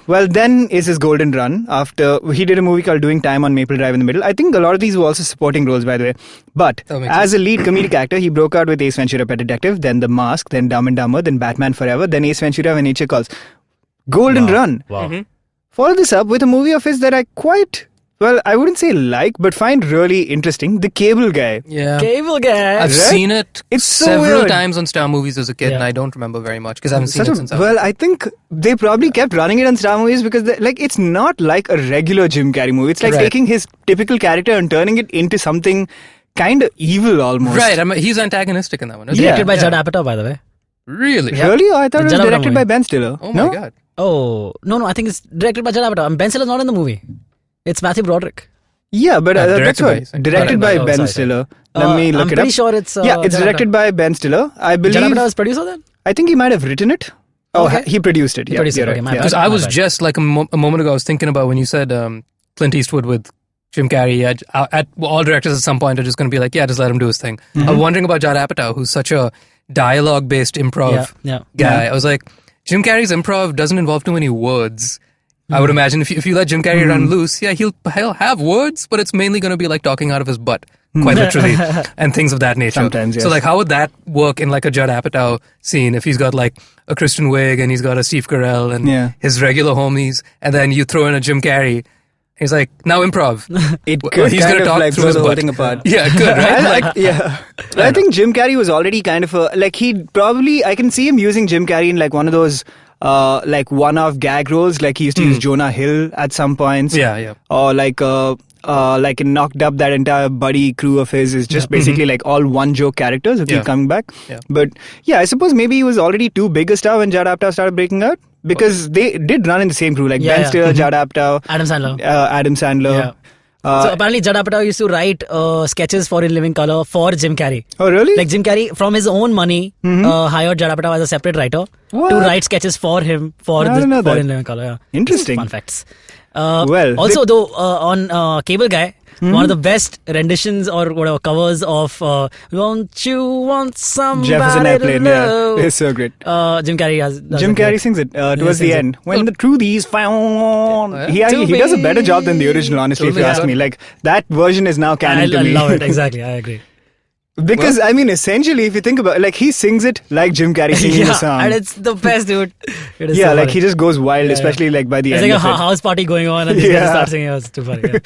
Well, then is his golden run after he did a movie called Doing Time on Maple Drive in the middle. I think a lot of these were also supporting roles, by the way. But as a lead comedic actor, he broke out with Ace Ventura: Pet Detective, then The Mask, then Dumb and Dumber, then Batman Forever, then Ace Ventura: When Nature Calls. Golden run. Wow. Follow this up with a movie of his that I I wouldn't say but find really interesting. The Cable Guy. Yeah. Cable Guy. I've seen it several weird. times on Star Movies as a kid, and I don't remember very much because I haven't seen it since. I think they probably kept running it on Star Movies because it's not like a regular Jim Carrey movie. It's like taking his typical character and turning it into something kind of evil almost. Right. He's antagonistic in that one. Directed by Judd Apatow, by the way. Really? Really? I thought it was directed by Ben Stiller. Oh my god. Oh, no, I think it's directed by Judd Apatow. Ben Stiller's not in the movie. It's Matthew Broderick. Yeah, but that's what. Directed by Ben Stiller. Let me look it up. I'm pretty sure it's... it's directed by Ben Stiller. I believe... Judd Apatow was producer then? I think he might have written it. He produced it. Because I was just like a moment ago, I was thinking about when you said Clint Eastwood with Jim Carrey. All directors at some point are just going to be like, yeah, just let him do his thing. I was wondering about Judd Apatow, who's such a dialogue-based improv guy. I was like, Jim Carrey's improv doesn't involve too many words. I would imagine if you let Jim Carrey run loose, he'll have words, but it's mainly going to be like talking out of his butt, quite literally, and things of that nature. Sometimes, yes. So like, how would that work in like a Judd Apatow scene if he's got like a Kristen Wiig and he's got a Steve Carell and his regular homies, and then you throw in a Jim Carrey? He's like, now improv. It could he's kind gonna of talk like through throw his the whole butt. thing apart. Yeah, it could, right? I think Jim Carrey was already kind of he'd probably, I can see him using Jim Carrey in like one of those like one-off gag roles, like he used to use Jonah Hill at some points. Yeah. Or like in Knocked Up, that entire buddy crew of his is just basically like all one-joke characters who keep coming back. Yeah. But yeah, I suppose maybe he was already too big a star when Judd Apatow started breaking out. Because they did run in the same crew, like Ben Stiller, Judd Apatow, Adam Sandler. Yeah. So apparently Judd Apatow used to write sketches for In Living Color for Jim Carrey. Oh, really? Like Jim Carrey, from his own money, hired Judd Apatow as a separate writer to write sketches for him for In Living Color. Yeah. Interesting. Fun facts. Well, Also, though, on Cable Guy, one of the best renditions or whatever covers of "Won't You Want Somebody Jefferson Airplane, to Love?" it's so great. Jim Carrey does Jim it, Carrey right? sings it towards sings the it. end. When the truth is found. He does a better job than the original, honestly, if you ask me. Like, that version is now I canon to me. love it. Exactly, I agree. Because, I mean, essentially, if you think about it, like, he sings it like Jim Carrey singing the song. and it's the best, dude. It is Yeah, so like, funny. he just goes wild, Yeah, especially, like, by the It's end like a of it. house party going on, and these guys Yeah. start singing. It's too funny. Yeah.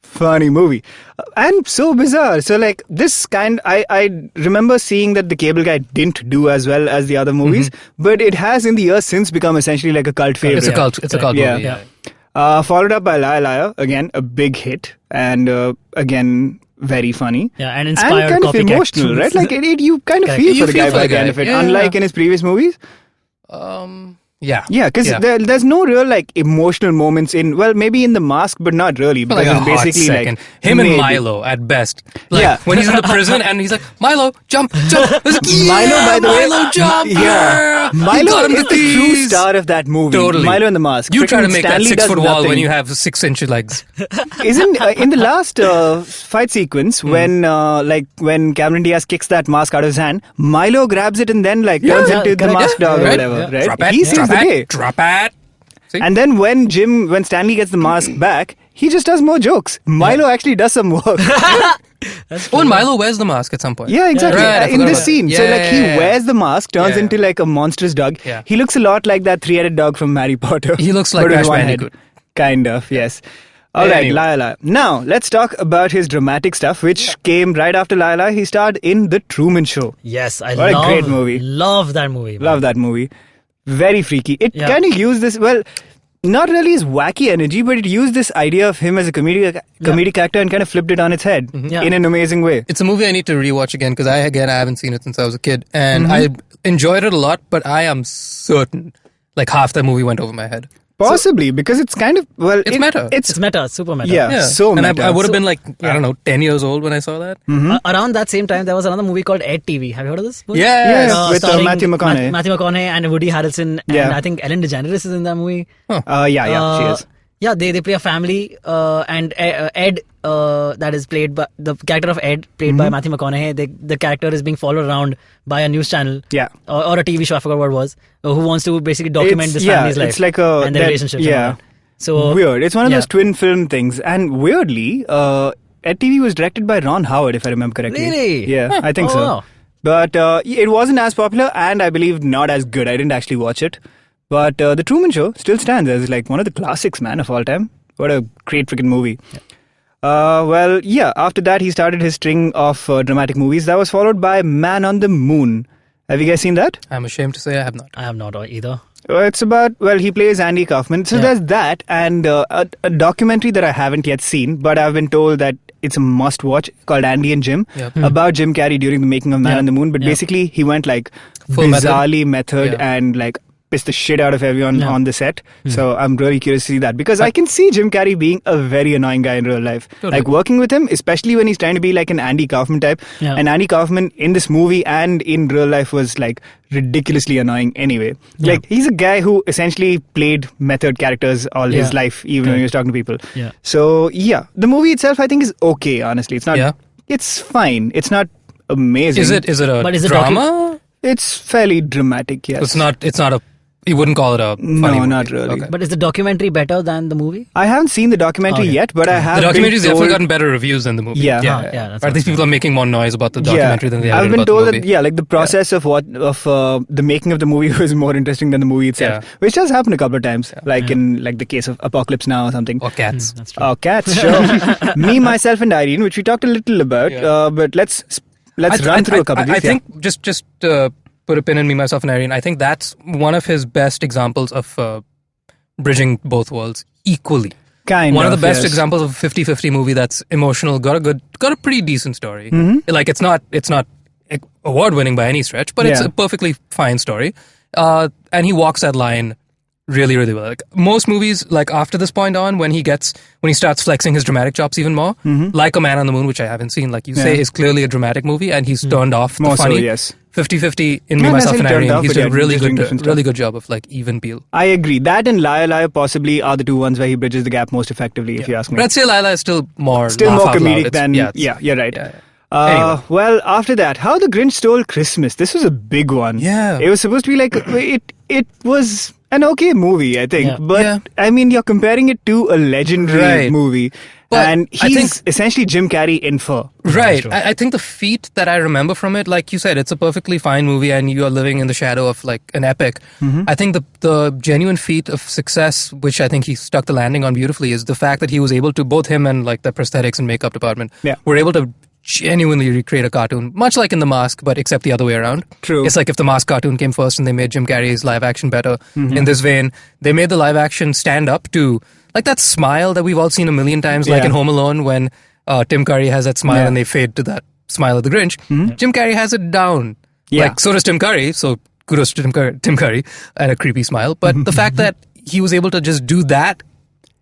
Funny movie. And so bizarre. So, like, this I remember seeing that the Cable Guy didn't do as well as the other movies, but it has in the years since become essentially like a cult favorite. It's a cult. It's a cult Yeah. movie. Yeah. Followed up by Liar Liar, again a big hit, and again very funny. Yeah, and inspired kind of copycat. emotional, right? Like you kind of Correct. feel You for the feel guy for by the the end guy. of it, Yeah. unlike in his previous movies. Yeah. Yeah, because there's no real like emotional moments in, well, maybe in The Mask, but not really, For because like a it's hot basically second. like Him and maybe. Milo at best. Like, Yeah. when he's in the prison and he's like, Milo, jump. It's like, Milo, by the way, Milo, jump. yeah, He Milo got him is the true keys. star of that movie. Totally. Milo and the Mask. You try to Freaking make Stanley that does 6 foot wall when nothing. you have 6-inch legs. Isn't in the last fight sequence when Cameron Diaz kicks that mask out of his hand, Milo grabs it and then like turns into the correct. mask dog or Right? whatever, Yeah. right? Drop it. He saves drop the it. day. Drop it. See? And then when Stanley gets the mask back, he just does more jokes. Milo actually does some work. Oh, and Milo wears the mask at some point. Yeah, exactly. Right, I In forgot this about scene. that. So like he Yeah. wears the mask, turns Yeah. into like a monstrous dog. Yeah. He looks a lot like that 3-headed dog from Harry Potter. He looks like but with Crash one head. Bandicoot. Kind of, yes. All right, Anyway. Liar Liar. Now, let's talk about his dramatic stuff, which came right after Liar Liar. He starred in The Truman Show. Yes, I What a love great movie. Love that movie. man. Love that movie. Very freaky. It Yeah. kind of used this, well, not really his wacky energy, but it used this idea of him as a comedic actor and kind of flipped it on its head Yeah. in an amazing way. It's a movie I need to rewatch again because I haven't seen it since I was a kid, and Mm-hmm. I enjoyed it a lot. But I am certain, like half the movie went over my head. Possibly, because it's kind of, well... It's meta. It's meta, super meta. Yeah. So and meta. I would have been like yeah. 10 years old when I saw that. Around that same time, there was another movie called Ed TV. Have you heard of this? movie? Yes. Yeah. With, starring Matthew McConaughey. Matthew McConaughey and Woody Harrelson, and Yeah. I think Ellen DeGeneres is in that movie. Yeah, she is. Yeah, they play a family, and Ed, that is played by the character of Ed, played by Matthew McConaughey. The character is being followed around by a news channel, Yeah. or a TV show. I forgot what it was. Who wants to basically document this family's life? It's like a... and their relationship. Yeah. So Weird. It's one of yeah. those twin film things. And weirdly, Ed TV was directed by Ron Howard, if I remember correctly. Really? Yeah, I think Oh, so. wow. But it wasn't as popular, and I believe not as good. I didn't actually watch it. But The Truman Show still stands as like one of the classics, man, of all time. What a great freaking movie. After that, he started his string of dramatic movies. That was followed by Man on the Moon. Have you guys seen that? I'm ashamed to say I have not. I have not either. It's about, he plays Andy Kaufman. So Yeah. there's that, and a documentary that I haven't yet seen, but I've been told that it's a must watch called Andy and Jim, Yep. about Jim Carrey during the making of Man Yeah. on the Moon. But Yeah. basically, he went like Full method. bizarrely method Yeah. and like pissed the shit out of everyone Yeah. on the set. So I'm really curious to see that, because I can see Jim Carrey being a very annoying guy in real life. Totally. Like working with him, especially when he's trying to be like an Andy Kaufman type. Yeah. And Andy Kaufman in this movie and in real life was like ridiculously annoying anyway. Yeah. Like he's a guy who essentially played method characters all his Yeah. life, even when he was talking to people. Yeah. So yeah, the movie itself I think is okay. Honestly, it's not. Yeah. It's fine. It's not amazing. Is it a But is it drama? It's fairly dramatic. Yes. It's not a. You wouldn't call it a funny No, movie. not really. Okay. But is the documentary better than the movie? I haven't seen the documentary Okay. yet, but I have. The documentary's been told, definitely gotten better reviews than the movie. Yeah. yeah. that's Or at least people are making more noise about the documentary than they ever I've did been about told the that movie. like the process of the making of the movie was more interesting than the movie itself, Yeah. which does happen a couple of times, like in like the case of Apocalypse Now or something. Or cats. That's true. Oh, cats, sure. Me, myself, and Irene, which we talked a little about, Yeah. but let's run through a couple of these. I think just put a pin in Me, Myself, and Irene. I think that's one of his best examples of bridging both worlds equally. One of the best examples of a 50-50 movie that's emotional, got a pretty decent story. Like it's not award winning by any stretch, but it's Yeah. a perfectly fine story. And he walks that line really, really well. Like most movies, like after this point on, when he starts flexing his dramatic chops even more, like A Man on the Moon, which I haven't seen, like you say, is clearly a dramatic movie, and he's turned off the More funny. so, yes. 50-50 in Me, Not Myself, and necessarily turned Irene. off, He's but did a yeah, really just doing different good, stuff. job of like even peel. I agree. That and Liar Liar possibly are the two ones where he bridges the gap most effectively, if you ask me. But I'd say Lila is still more Still laugh more out loud. comedic It's- than... it's- Yeah, you're right. yeah. Anyway. Well, after that, How the Grinch Stole Christmas. This was a big one. Yeah. It was supposed to be like... It was an okay movie, I think. Yeah. But, Yeah. I mean, you're comparing it to a legendary Right. movie. But and I he's think- essentially Jim Carrey in fur. Right. I think the feat that I remember from it, like you said, it's a perfectly fine movie and you are living in the shadow of like an epic. I think the genuine feat of success, which I think he stuck the landing on beautifully, is the fact that he was able to, both him and like the prosthetics and makeup department, were able to genuinely recreate a cartoon, much like in The Mask, but except the other way around. True. It's like if The Mask cartoon came first and they made Jim Carrey's live action better. In this vein, they made the live action stand up to like that smile that we've all seen a million times, like Yeah. in Home Alone when Tim Curry has that smile Yeah. and they fade to that smile of the Grinch. Jim Carrey has it down. Yeah. Like, so does Tim Curry. So kudos to Tim Curry and a creepy smile. But the fact that he was able to just do that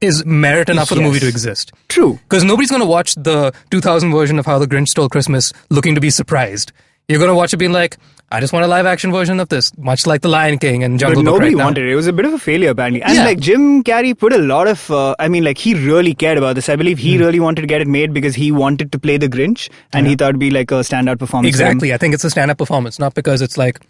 is merit enough for the movie to Yes. exist. True. Because nobody's going to watch the 2000 version of How the Grinch Stole Christmas looking to be surprised. You're going to watch it being like, I just want a live action version of this, much like The Lion King and Jungle But Book nobody right now. wanted it. It was a bit of a failure, apparently. And Yeah. like Jim Carrey put a lot of, he really cared about this. I believe he really wanted to get it made because he wanted to play the Grinch and he thought it'd be like a standout performance. for him. Exactly. I think it's a stand-up performance, not because it's like,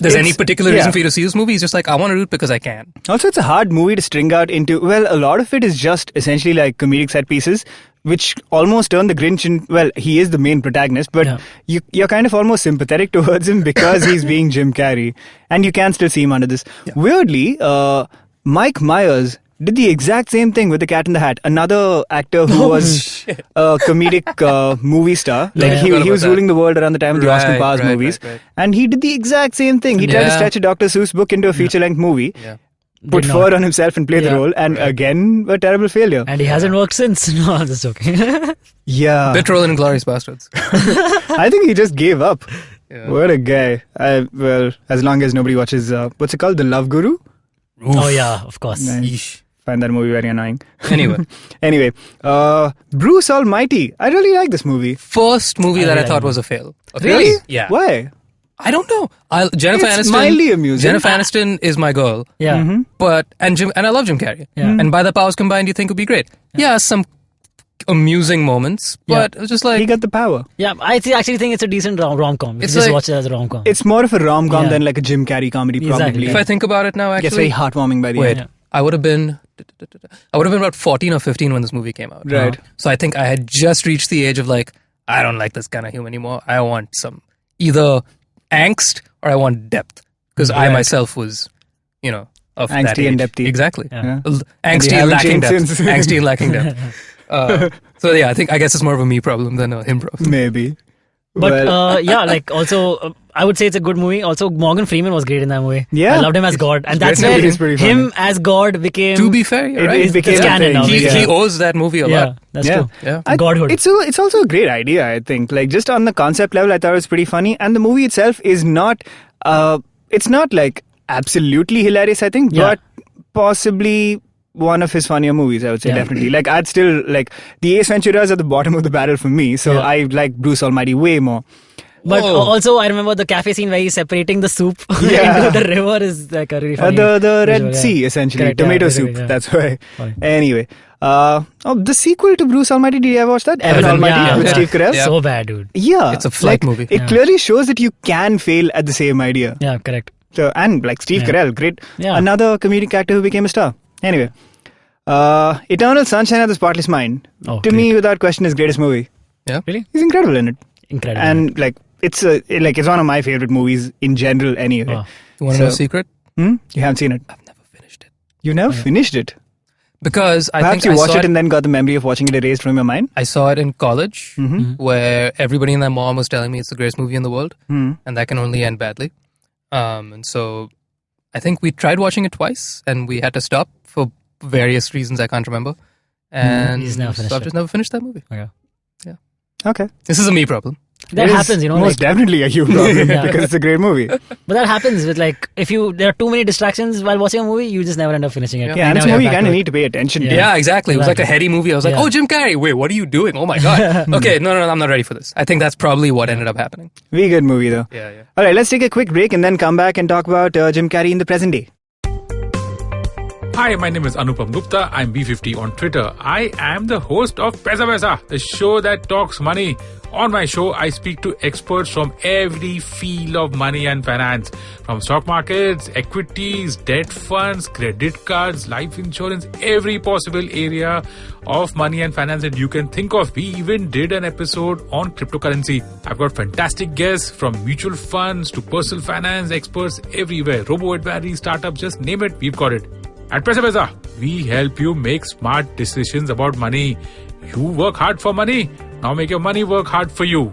there's any particular reason for you to see this movie. It's just like, I want to do it because I can. Also, it's a hard movie to string out into. Well, a lot of it is just essentially like comedic set pieces, which almost turn the Grinch in. Well, he is the main protagonist, but you're kind of almost sympathetic towards him because he's being Jim Carrey, and you can still see him under this. Weirdly, Mike Myers did the exact same thing with The Cat in the Hat. Another actor who was a comedic movie star. Like he Forgot was about ruling the world around the time of the Austin Powers movies. right. And he did the exact same thing. He tried to stretch a Dr. Seuss book into a feature-length movie. Yeah. Put Did fur not. on himself and play the role, and again, a terrible failure. And he hasn't worked since. No, I'm just joking. Yeah. Bit role in Inglourious Bastards. I think he just gave up. Yeah. What a guy. Well, as long as nobody watches, what's it called? The Love Guru? Oh, yeah, of course. Yeesh. Find that movie very annoying. Anyway, Bruce Almighty. I really like this movie. first movie that I really thought like was a fail. Okay. Really? Yeah. Why? I don't know. Jennifer It's Aniston. mildly amusing. Jennifer Aniston is my girl. Yeah. But and I love Jim Carrey. Yeah. And by the powers combined, you think it would be great. Yeah, some amusing moments, but it was just like He got the power. Yeah, I actually think it's a decent rom-com. You It's can just like- watch it as a rom-com. It's more of a rom-com Yeah. than like a Jim Carrey comedy, probably. Exactly. if I think about it now, It actually, gets very heartwarming by the wait, end. I would have been about 14 or 15 when this movie came out. Right. So I think I had just reached the age of like, I don't like this kind of humor anymore. I want some either angst or I want depth because I myself was, of that Angsty and age. depthy. Exactly. Yeah. Angsty haven't and lacking changed depth. since. Angsty and lacking depth. So yeah, I guess it's more of a me problem than a him problem. Maybe. But Well, also, I would say it's a good movie. Also, Morgan Freeman was great in that movie. Yeah. I loved him as God. And that's great. where He's pretty him as God became... To be fair, you're right. it became It's a canon thing. now. He owes that movie a Yeah, lot. that's Yeah. true. Yeah. Godhood. It's also a great idea, I think. Like just on the concept level, I thought it was pretty funny. And the movie itself is not, it's not like absolutely hilarious, I think, Yeah. but possibly one of his funnier movies, I would say, Yeah. definitely. Like I'd still, like the Ace Venturas at the bottom of the barrel for me. So Yeah. I like Bruce Almighty way more. But Whoa. also, I remember the cafe scene where he's separating the soup Yeah. into the river is like a really funny The Red visual, yeah. Sea, essentially. Correct, yeah, Tomato basically, soup. yeah. That's why. Fine. Anyway. The sequel to Bruce Almighty, did you ever watch that? Evan Almighty yeah, with yeah. Steve Carell? Yeah. So bad, dude. Yeah. It's a flight movie. It Yeah. clearly shows that you can fail at the same idea. Yeah, correct. So, and like Steve Yeah. Carell, great. Yeah. Another comedic actor who became a star. Anyway. Eternal Sunshine of the Spotless Mind. Oh, to great. me, without question, his greatest movie. Yeah. Really? He's incredible in it. Incredible. And like it's one of my favorite movies in general anyway. Oh. You want to know a So- secret? You haven't seen it. I've never finished it. You never finished it. Because I Perhaps think you I watched saw it and then got the memory of watching it erased from your mind. I saw it in college Mm-hmm. where everybody and their mom was telling me it's the greatest movie in the world Mm. and that can only end badly. And so I think we tried watching it twice and we had to stop for various reasons I can't remember. And You just never finished so I've it. just never finished that movie. Okay. Okay. This is a me problem. That happens, you know. Most definitely a you problem Yeah. because it's a great movie. But that happens with like there are too many distractions while watching a movie, you just never end up finishing it. Yeah, and it's a Never movie you get kind of back to it. need to pay attention to. Yeah, exactly. It was like a Exactly. heady movie. I was like, Yeah. oh, Jim Carrey. Wait, what are you doing? Oh my God. Okay, no, I'm not ready for this. I think that's probably what ended up happening. Very good movie though. Yeah. All right, let's take a quick break and then come back and talk about Jim Carrey in the present day. Hi, my name is Anupam Gupta. I'm B50 on Twitter. I am the host of Paisa Vaisa, the show that talks money. On my show, I speak to experts from every field of money and finance, from stock markets, equities, debt funds, credit cards, life insurance, every possible area of money and finance that you can think of. We even did an episode on cryptocurrency. I've got fantastic guests from mutual funds to personal finance experts everywhere. Robo-advisory, startups, just name it, we've got it. At Paisa Vaisa, we help you make smart decisions about money. You work hard for money. Now make your money work hard for you.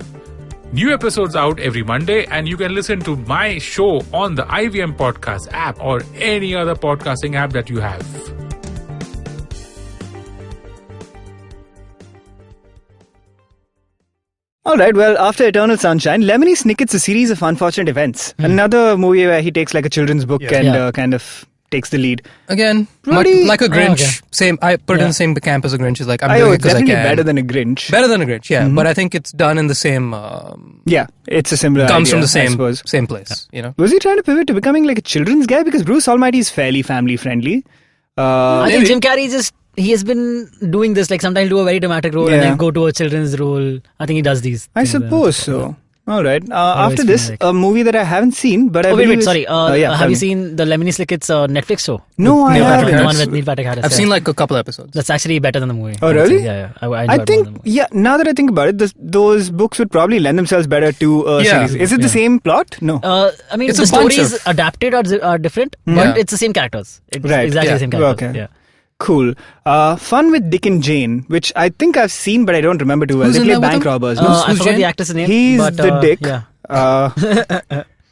New episodes out every Monday, and you can listen to my show on the IVM Podcast app or any other podcasting app that you have. All right, well, after Eternal Sunshine, Lemony Snicket's a series of unfortunate events. Another movie where he takes like a children's book and Yeah. kind of takes the lead. Again, Pretty- like a Grinch. okay. Same. I put it in Yeah. the same camp as a Grinch. Is like I'm I doing know it it's because I definitely can. better than a Grinch. Better than a Grinch, yeah. But I think it's done in the same. Yeah, it's a similar Comes idea, from the I same suppose. same place. You know. Was he trying to pivot to becoming like a children's guy? Because Bruce Almighty is fairly family friendly. I think Maybe. Jim Carrey he has been doing this, like sometimes do a very dramatic role and Yeah. then go to a children's role. I think he does these I things, suppose so. All right. Always After this, feel like- a movie that I haven't seen, but I Oh, wait, believe sorry. yeah, Have tell you me. seen the Lemony Snicket's Netflix show? No, I Neil Patrick- haven't. The one with Neil Patrick Harris. I've yeah. seen like a couple episodes. That's actually better than the movie. Oh, I would really? say. Yeah. I I enjoyed think, more than the movie. yeah, now that I think about it, those books would probably lend themselves better to a Yeah. series. Is it the same plot? No. I mean, It's the a bunch stories of- adapted are different, Yeah. but it's the same characters. It's Right. exactly Yeah. the same characters. Okay. Yeah. Cool. Fun with Dick and Jane, which I think I've seen, but I don't remember too well. Who's They in play there with bank them? robbers. Who's I forgot Jane? the actor's name. He's but, the Dick. Yeah.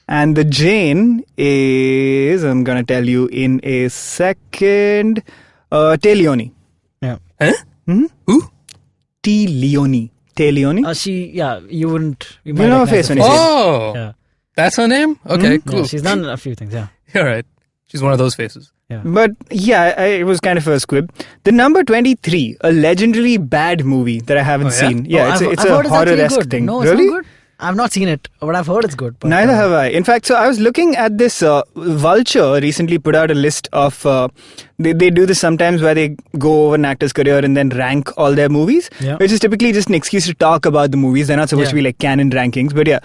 And the Jane is, I'm going to tell you in a second, Tay Leone. Yeah. Huh? Who? T. Leone. Tay Leone. You wouldn't. You might know her recognize face the when you see it. Oh, Yeah. that's her name. Okay, cool. Yeah, she's done a few things. Yeah. All right. She's one of those faces. But yeah, it was kind of a squib. The number 23, a legendarily bad movie that I haven't Oh, yeah? seen. Yeah, I've it's heard a it's actually horror-esque good. thing. No, it's really? not good. I've not seen it, but I've heard it's good. But, Neither have I. In fact, so I was looking at this. Vulture recently put out a list of. They do this sometimes where they go over an actor's career and then rank all their movies, Yeah. which is typically just an excuse to talk about the movies. They're not supposed to be like canon rankings, but yeah.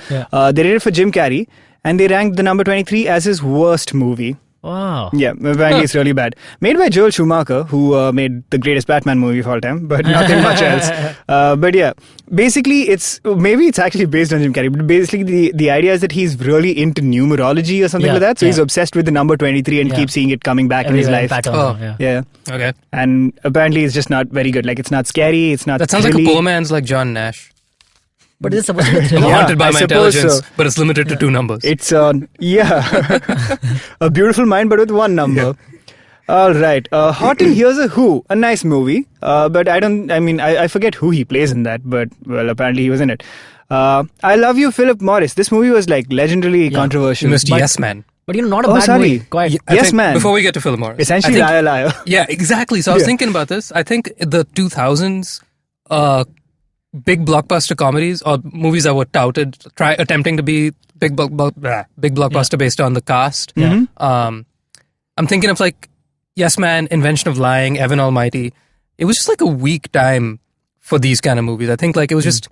They did it for Jim Carrey, and they ranked the number 23 as his worst movie. Wow. Yeah, apparently it's really bad. Made by Joel Schumacher, who made the greatest Batman movie of all time, but nothing much else. But yeah, basically maybe it's actually based on Jim Carrey, but basically the idea is that he's really into numerology or something like that. So he's obsessed with the number 23 and keeps seeing it coming back in his life. Pattern, Oh. yeah. Yeah. Okay. And apparently it's just not very good. Like it's not scary, it's not That sounds like a thrilly. poor man's like John Nash. But is it supposed to be a thriller? Yeah, Haunted by I my suppose intelligence, so. but it's limited to 2 numbers. It's a beautiful mind, but with one number. All right, Hot in Here's a Who, a nice movie, but I forget who he plays in that, but well, apparently he was in it. I Love You, Philip Morris. This movie was like legendarily controversial. You missed But- Yes Man. But not a Oh, bad sorry. movie. Quite. I Yes think- Man. Before we get to Philip Morris. Essentially, I think- liar. Yeah, exactly. So I was Yeah. thinking about this. I think the 2000s big blockbuster comedies or movies that were touted, attempting to be big blockbuster based on the cast. I'm thinking of like Yes Man, Invention of Lying, Evan Almighty. It was just like a weak time for these kind of movies. I think like it was just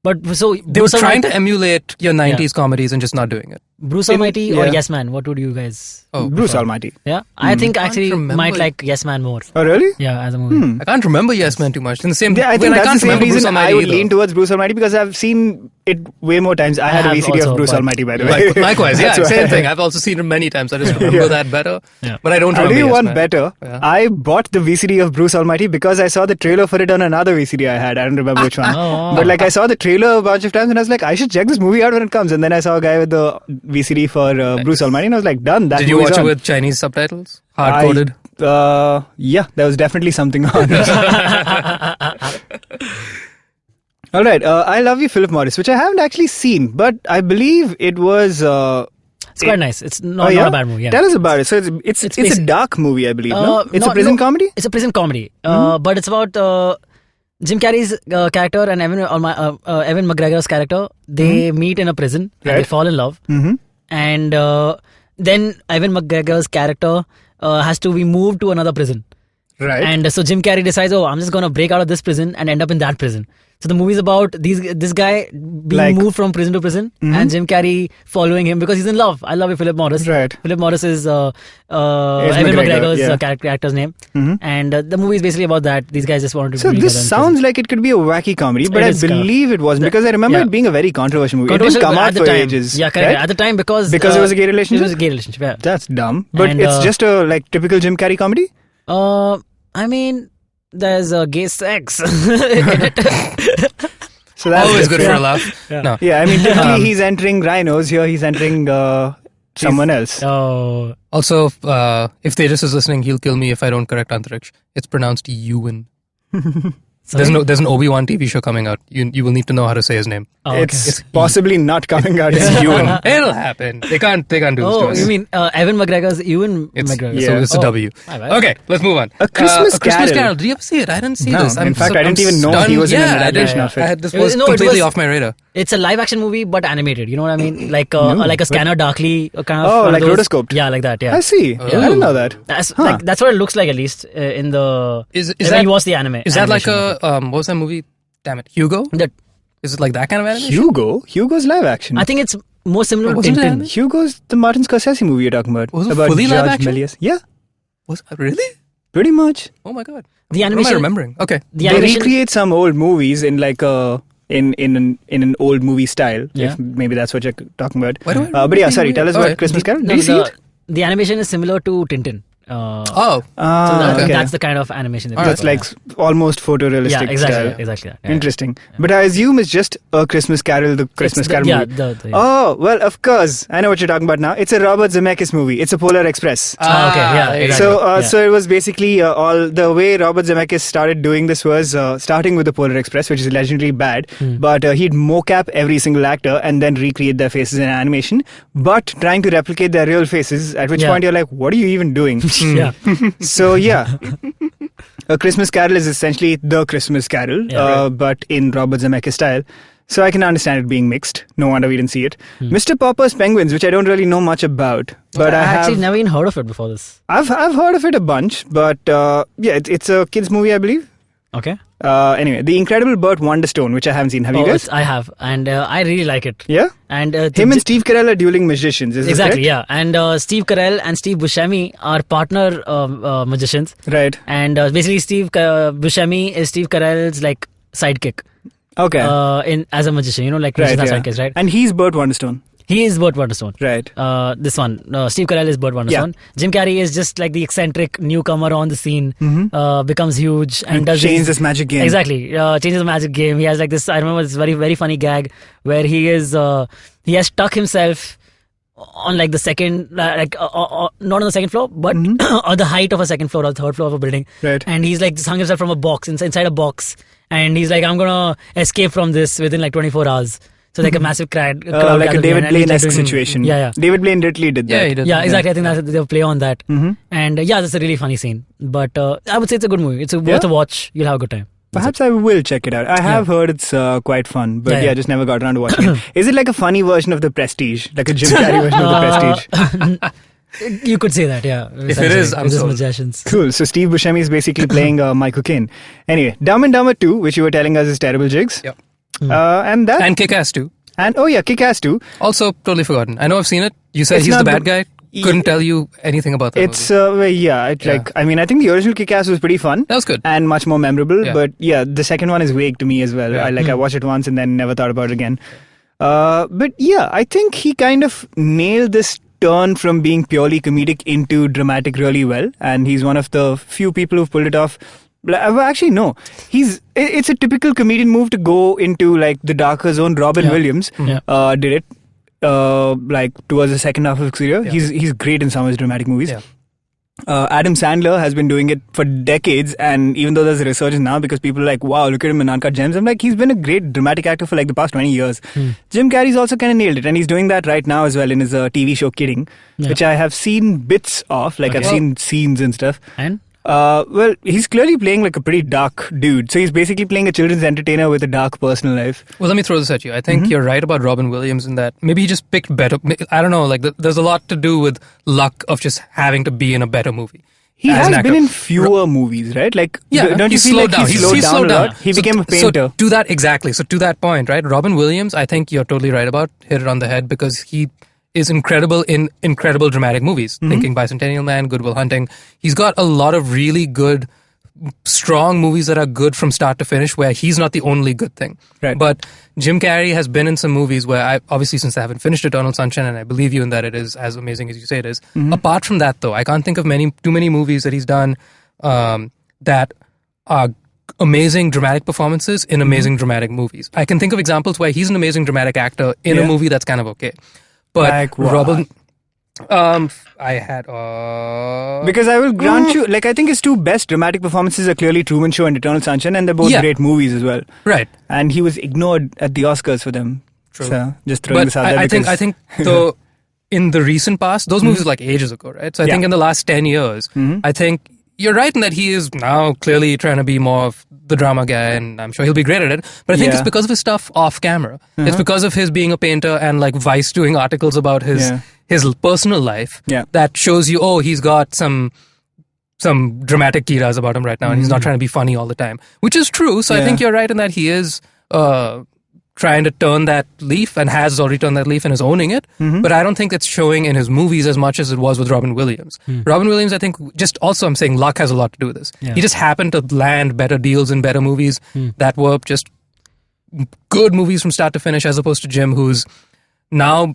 But so they were trying to emulate your 90s comedies and just not doing it. Bruce Almighty or yeah. Yes Man? What would you guys? Oh, Bruce Almighty. Yeah, I think actually remember. might like Yes Man more. Oh, really? Yeah, as a movie. I can't remember Yes Man too much. In the same Yeah, I way, think that's can't the same remember Bruce reason Almighty I would either. lean towards Bruce Almighty because I've seen it way more times. I had a have VCD also, of Bruce but- Almighty, by the way. Likewise, yeah, That's why. same thing. I've also seen it many times. I just remember that better. Yeah. But I don't I'll remember do you Yes one Man. better. Yeah. I bought the VCD of Bruce Almighty because I saw the trailer for it on another VCD I had. I don't remember which one. wow. But like I saw the trailer a bunch of times and I was like, I should check this movie out when it comes. And then I saw a guy with the VCD for Bruce Almighty and I was like, done. That Did you movie's watch it on. with Chinese subtitles? Hard-coded? Yeah, there was definitely something on. All right. I Love You, Philip Morris, which I haven't actually seen, but I believe it was. It's quite nice. It's not a bad movie. Yeah. Tell us about it. So it's a dark movie, I believe. No? It's a prison comedy. It's a prison comedy, but it's about Jim Carrey's character and Evan McGregor's character. They meet in a prison and they fall in love, and then Evan McGregor's character has to be moved to another prison. Right. And so Jim Carrey decides, I'm just gonna break out of this prison and end up in that prison. So the movie is about this guy being moved from prison to prison, and Jim Carrey following him because he's in love. I love you, Philip Morris. Right. Philip Morris is Evan McGregor's character's name, and the movie is basically about that. These guys just wanted to. So this sounds like it could be a wacky comedy, but I believe it wasn't because I remember it being a very controversial movie. It didn't come out for ages. Yeah, correct. Right? At the time because it was a gay relationship. It was a gay relationship. Yeah. That's dumb, but it's just a like typical Jim Carrey comedy. I mean, there's gay sex. So that's always good for a laugh. Yeah. No. Yeah, I mean, typically he's entering rhinos. Here he's entering someone else. Oh. Also, if Tejas is listening, he'll kill me if I don't correct Antariksh. It's pronounced Ewan. There's an Obi-Wan TV show coming out. You will need to know how to say his name. Oh, okay. It's possibly not coming out. It's Ewan. It'll happen. They can't do this to us. You mean Evan McGregor's Ewan McGregor? So it's a W. Okay, let's move on. A Christmas Carol. Did you ever see it? I didn't see this. In fact, I didn't even know he was in an adaptation of it. This was completely off my radar. It's a live action movie but animated. You know what I mean? Like a Scanner Darkly kind of. Oh, like rotoscoped. Yeah, like that. Yeah. I see. I didn't know that. That's what it looks like at least in the. Is when that, you watch the anime? Is that like a what was that movie? Damn it, Hugo. Is it like that kind of animation? Hugo's live action. I think it's more similar to Tintin. Hugo's the Martin Scorsese movie you're talking about. Was it about fully live George action? Méliès. Yeah. Was really? Pretty much. Oh my god. The What animation. am I remembering? Okay. They recreate some old movies in like in an old movie style. Yeah. If maybe that's what you're talking about. Why do I But yeah, sorry. Tell us about Christmas Carol. Did you see it? The animation is similar to Tintin. So that's the kind of animation. That's like almost photorealistic yeah, exactly, style. Exactly. Yeah. Interesting. Yeah. But I assume it's just a Christmas Carol, the Christmas Carol movie. Yeah. Oh, well, of course. I know what you're talking about now. It's a Robert Zemeckis movie. It's a Polar Express. Okay, yeah. Exactly. So it was basically all the way Robert Zemeckis started doing this was starting with the Polar Express, which is legendary bad, but he'd mocap every single actor and then recreate their faces in animation, but trying to replicate their real faces, at which point you're like, what are you even doing? Yeah. So yeah, A Christmas Carol is essentially the Christmas Carol, but in Robert Zemeckis style. So I can understand it being mixed. No wonder we didn't see it. Mr. Popper's Penguins, which I don't really know much about, but I actually never even heard of it before this. I've heard of it a bunch, but it's a kids movie, I believe. Okay. Anyway, The Incredible Burt Wonderstone, which I haven't seen. Have you guys? I have, and I really like it. Yeah? And him and Steve Carell are dueling magicians, is exactly, yeah. And Steve Carell and Steve Buscemi are partner magicians. Right. And basically Steve Buscemi is Steve Carell's like sidekick. Okay. As a magician, like magicians are sidekicks, right? And he's Burt Wonderstone. He is Burt Wonderstone. Right. This one. Steve Carell is Burt Wonderstone. Yeah. Jim Carrey is just like the eccentric newcomer on the scene, becomes huge and does changes his magic game. Exactly. Changes the magic game. He has like this, I remember this very, very funny gag where he has stuck himself on like the second, not on the second floor, but on the height of a second floor or third floor of a building. Right. And he's like just hung himself from a box, inside a box. And he's like, I'm going to escape from this within like 24 hours. So like a massive crowd like a David Blaine-esque situation. Yeah. David Blaine literally did that. Yeah, he did. Yeah, exactly. I think they'll play on that. And that's a really funny scene. But I would say it's a good movie. It's worth a watch. You'll have a good time. Perhaps I will check it out. I have heard it's quite fun, but just never got around to watching it. Is it like a funny version of The Prestige? Like a Jim Carrey version of The Prestige? You could say that, yeah. If it is, I'm sold. Magicians. Cool. So Steve Buscemi is basically playing Michael Caine. Anyway, Dumb and Dumber 2, which you were telling us is terrible jigs. Yep. And Kick-Ass 2. And Kick-Ass 2. Also totally forgotten. I know I've seen it. You said he's the bad guy. Couldn't tell you anything about that. It's like I mean I think the original Kick-Ass was pretty fun. That was good and much more memorable. But the second one is vague to me as well. Yeah. I watched it once and then never thought about it again. But yeah, I think he kind of nailed this turn from being purely comedic into dramatic really well, and he's one of the few people who've pulled it off. Actually, no. It's a typical comedian move to go into like the darker zone. Robin Williams did it like towards the second half of his career. Yeah. He's great in some of his dramatic movies. Yeah. Adam Sandler has been doing it for decades, and even though there's a resurgence now because people are like, wow, look at him in Uncut Gems, I'm like, he's been a great dramatic actor for like the past 20 years. Jim Carrey's also kind of nailed it, and he's doing that right now as well in his TV show Kidding, which I have seen bits of, like I've seen scenes and stuff. And? Well, he's clearly playing like a pretty dark dude. So he's basically playing a children's entertainer with a dark personal life. Well, let me throw this at you. I think you're right about Robin Williams in that maybe he just picked better. I don't know, like there's a lot to do with luck of just having to be in a better movie. He has been in fewer movies, right? Like, don't you feel like he slowed down a lot? He became a painter. So to that point, right? Robin Williams, I think you're totally right about, hit it on the head, because he is incredible in incredible dramatic movies. Thinking Bicentennial Man, Good Will Hunting. He's got a lot of really good, strong movies that are good from start to finish, where he's not the only good thing. Right. But Jim Carrey has been in some movies where obviously since I haven't finished Eternal Sunshine, and I believe you in that it is as amazing as you say it is. Apart from that, though, I can't think of too many movies that he's done that are amazing dramatic performances in amazing dramatic movies. I can think of examples where he's an amazing dramatic actor in a movie that's kind of okay. But like what? Robin, I had because I will grant you, like I think his two best dramatic performances are clearly Truman Show and Eternal Sunshine, and they're both great movies as well. Right. And he was ignored at the Oscars for them. True. So just throwing this out there. I think though in the recent past, those movies are like ages ago, right? So I think in the last 10 years, I think you're right in that he is now clearly trying to be more of the drama guy, and I'm sure he'll be great at it. But I think it's because of his stuff off camera. It's because of his being a painter and like Vice doing articles about his personal life that shows you, oh, he's got some dramatic kiras about him right now, and he's not trying to be funny all the time, which is true. So I think you're right in that he is trying to turn that leaf, and has already turned that leaf and is owning it. But I don't think it's showing in his movies as much as it was with Robin Williams. Robin Williams, I think, just also I'm saying luck has a lot to do with this. He just happened to land better deals in better movies that were just good movies from start to finish, as opposed to Jim, who's now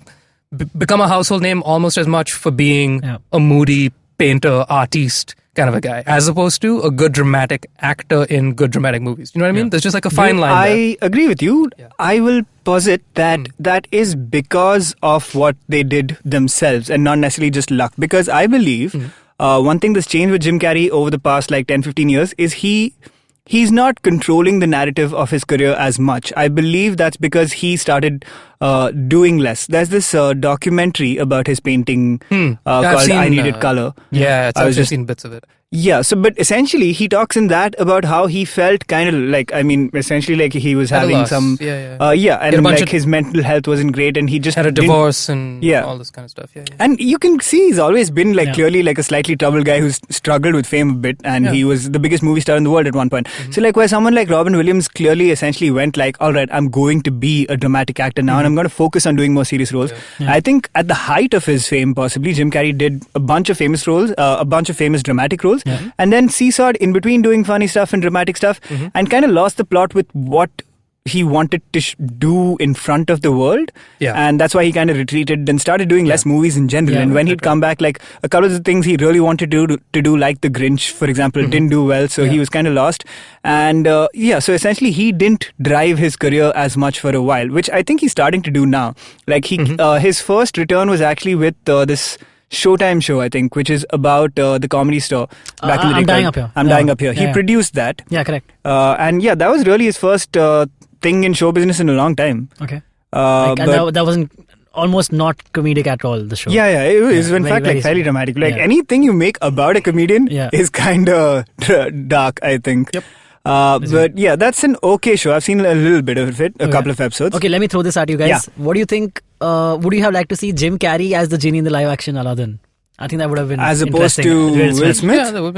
become a household name almost as much for being a moody painter, artiste kind of a guy, as opposed to a good dramatic actor in good dramatic movies. You know what I mean? There's just like a fine line there. I agree with you. I will posit that that is because of what they did themselves and not necessarily just luck. Because I believe one thing that's changed with Jim Carrey over the past like 10-15 years is he's not controlling the narrative of his career as much. I believe that's because he started doing less. There's this documentary about his painting called I Needed Color. Yeah, I've just seen bits of it. Yeah, so but essentially he talks in that about how he felt kind of like, I mean, essentially like he was having some and like his mental health wasn't great, and he just had a divorce and all this kind of stuff. And you can see he's always been like clearly like a slightly troubled guy who's struggled with fame a bit, and he was the biggest movie star in the world at one point. So like where someone like Robin Williams clearly essentially went like, all right, I'm going to be a dramatic actor now, and I'm going to focus on doing more serious roles. I think at the height of his fame, possibly Jim Carrey did a bunch of famous roles, a bunch of famous dramatic roles, and then seesawed in between doing funny stuff and dramatic stuff, and kind of lost the plot with what he wanted to do in front of the world. And that's why he kind of retreated and started doing less movies in general. And when he'd come back, like a couple of the things he really wanted to do, like The Grinch, for example, didn't do well, so he was kind of lost. And so essentially he didn't drive his career as much for a while, which I think he's starting to do now. Like his first return was actually with this Showtime show, I think, which is about the Comedy Store back in the day. I'm Dying Up Here. I'm Dying Up Here. He produced that. Yeah, correct. And that was really his first thing in show business in a long time. Okay. That wasn't almost not comedic at all, the show. It was in fact like fairly dramatic. Like anything you make about a comedian is kind of dark, I think. Yep. But that's an okay show. I've seen a little bit of it, a couple of episodes. Okay, let me throw this at you guys. What do you think? Would you have liked to see Jim Carrey as the genie in the live action Aladdin? I think that would have been as opposed to Will Smith. Yeah, that would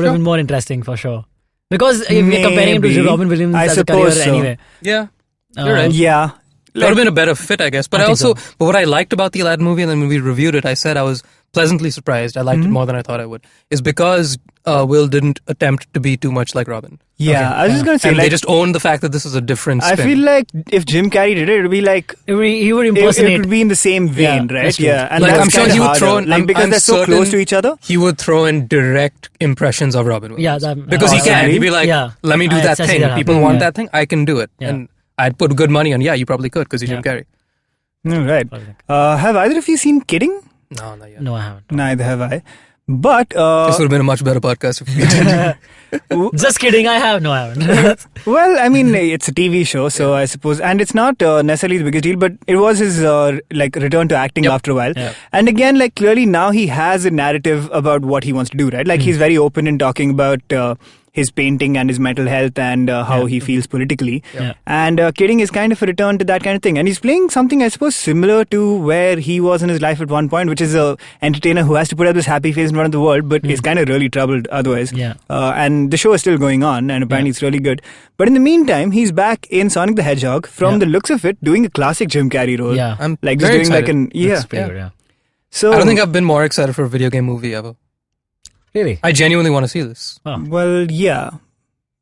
have been more interesting for sure. Because if we're comparing him to Robin Williams as a career anyway. Yeah, you're right. Yeah. That would have been a better fit, I guess. But but what I liked about the Aladdin movie, and then when we reviewed it, I said I was pleasantly surprised. I liked it more than I thought I would. Is because Will didn't attempt to be too much like Robin. Yeah, I was just going to say, and they just owned the fact that this is a different spin. I feel like if Jim Carrey did it, it would be like he would impersonate. It would be in the same vein, right? Yeah, and like I'm sure he would throw in because they're so close to each other. He would throw in direct impressions of Robin Williams. Because he can. He'd be like, "Let me do that thing. People want that thing. I can do it." And I'd put good money on. Yeah, you probably could because you're Jim Carrey. Right. Have either of you seen Kidding? No, not yet. No, I haven't. Neither have I. But This would have been a much better podcast if we didn't. Just kidding. I haven't. well, I mean, it's a TV show, so I suppose, and it's not necessarily the biggest deal, but it was his like return to acting after a while. Yep. And again, like clearly now he has a narrative about what he wants to do, right? Like he's very open in talking about his painting and his mental health and how he feels politically. Yeah. And Kidding is kind of a return to that kind of thing. And he's playing something, I suppose, similar to where he was in his life at one point, which is a entertainer who has to put up this happy face in front of the world, but is kind of really troubled otherwise. Yeah. And the show is still going on, and apparently it's really good. But in the meantime, he's back in Sonic the Hedgehog, from the looks of it, doing a classic Jim Carrey role. Yeah. I'm Like very just doing excited. like an That's pretty good, yeah. So I don't think I've been more excited for a video game movie ever. Really? I genuinely want to see this. well, yeah.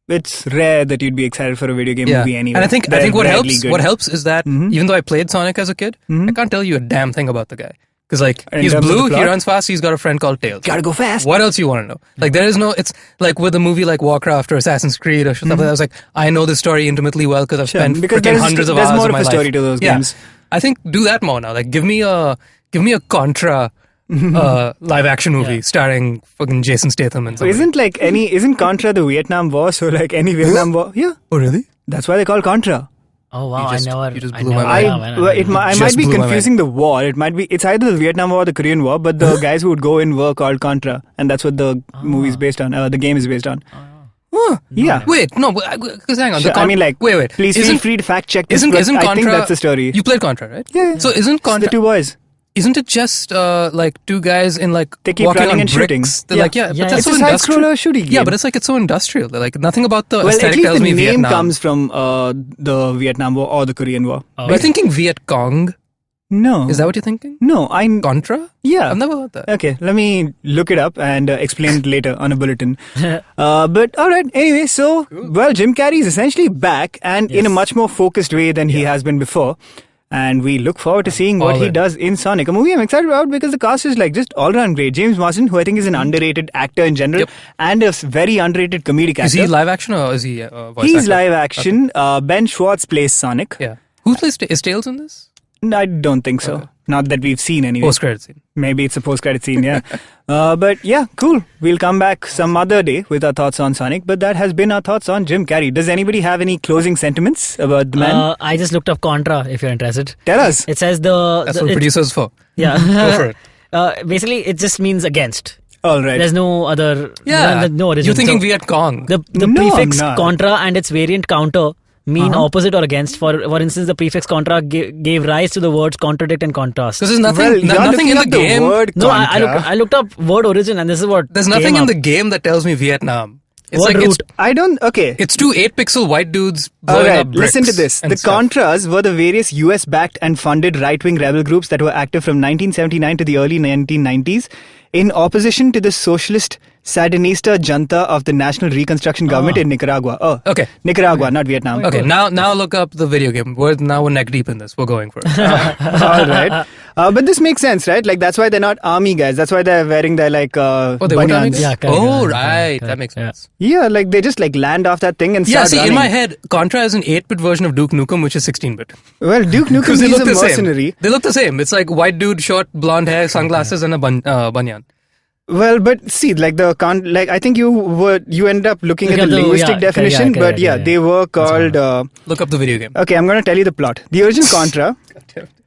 It's rare that you'd be excited for a video game movie anyway. And I think They're what rarely helps good. what helps is that even though I played Sonic as a kid, I can't tell you a damn thing about the guy. Because like In he's terms of the blue, he plot? runs fast, he's got a friend called Tails. Gotta go fast. What else you want to know? Like there is no. It's like with a movie like Warcraft or Assassin's Creed or stuff like that. I was like, I know this story intimately well because I've spent because freaking there's- hundreds of there's hours more of of my a story life. to those Yeah. games. I think do that more now. Like give me a Contra live action movie starring fucking Jason Statham and So something. isn't Contra the Vietnam War? So like any Vietnam War, yeah, Oh really? that's why they call Contra. Oh wow! You just I blew never. my yeah, mind. I Just might be blew my confusing the war. It's either the Vietnam War or the Korean War, but the guys who would go in were called Contra, and that's what the movie is based on. The game is based on. Yeah. Wait, no, because hang on. Sure, wait. Please feel Isn't- free to fact check this. Isn't but Contra? I think that's the story. You played Contra, right? Yeah. So isn't It's the Contra? two boys. Isn't it just like two guys in like They keep walking running on and shooting. bricks? They're Yeah. like, Yeah, but it's that's It's so a side industrial. scroller shooting game. Yeah, but it's like it's so industrial. They're like nothing about the well, at aesthetic least tells the me name Vietnam. comes from the Vietnam War or the Korean War. Oh, You're thinking Viet Cong? No. Is that what you're thinking? No, I'm. Contra? Yeah. I've never heard that. Okay, let me look it up and explain it later on a bulletin. But alright, anyway, so, well, Jim Carrey is essentially back and in a much more focused way than he has been before. And we look forward to seeing what All he in. does in Sonic. A movie I'm excited about because the cast is like just all around great. James Marsden, who I think is an underrated actor in general, Yep. and a very underrated comedic actor. Is he live action or is he voice He's actor? live action. Ben Schwartz plays Sonic. Yeah. Who plays is Tails in this? No, I don't think so. Okay. Not that we've seen anyway. Post credit scene. Maybe it's a post-credit scene, yeah. But yeah, cool. We'll come back some other day with our thoughts on Sonic, but that has been our thoughts on Jim Carrey. Does anybody have any closing sentiments about the man? I just looked up Contra. If you're interested, Tell us. it says That's what producers for. Yeah. Go for it. Basically, it just means against. All right. There's no other. Yeah. No origin. You're thinking So Viet Cong. the No, I'm prefix not. contra and its variant counter mean opposite or against. For instance, the prefix contra gave rise to the words contradict and contrast. Because there's nothing, Well, you're nothing looking in the up game. word No, I contra. looked up word origin and this is what There's nothing came in up. the game that tells me Vietnam. It's What like route? I don't. Okay. it's two 8-pixel white dudes All blowing right, up bricks listen to this. and The stuff. Contras were the various US-backed and funded right-wing rebel groups that were active from 1979 to the early 1990s in opposition to the socialist Sandinista junta of the National Reconstruction Government in Nicaragua. Oh, Okay. Nicaragua, not Vietnam. Okay, now look up the video game. We're neck deep in this. We're going for it. All right. But this makes sense, right? Like, that's why they're not army guys. That's why they're wearing their, like, Oh, they were banyans. Yeah, correct, Oh, correct, right. correct, That makes yeah. sense. Yeah, like, they just, like, land off that thing and Yeah, start see, running. in my head, Contra is an 8-bit version of Duke Nukem, which is 16-bit. Well, Duke Nukem Because they is look a the mercenary. same. They look the same. It's like white dude, short, blonde hair, sunglasses, and a banyan. Well, but see, like I think you end up looking at the Look at the- linguistic yeah, definition, correct, but yeah, yeah. they were called. Look up the video game. Okay, I'm going to tell you the plot. The original Contra,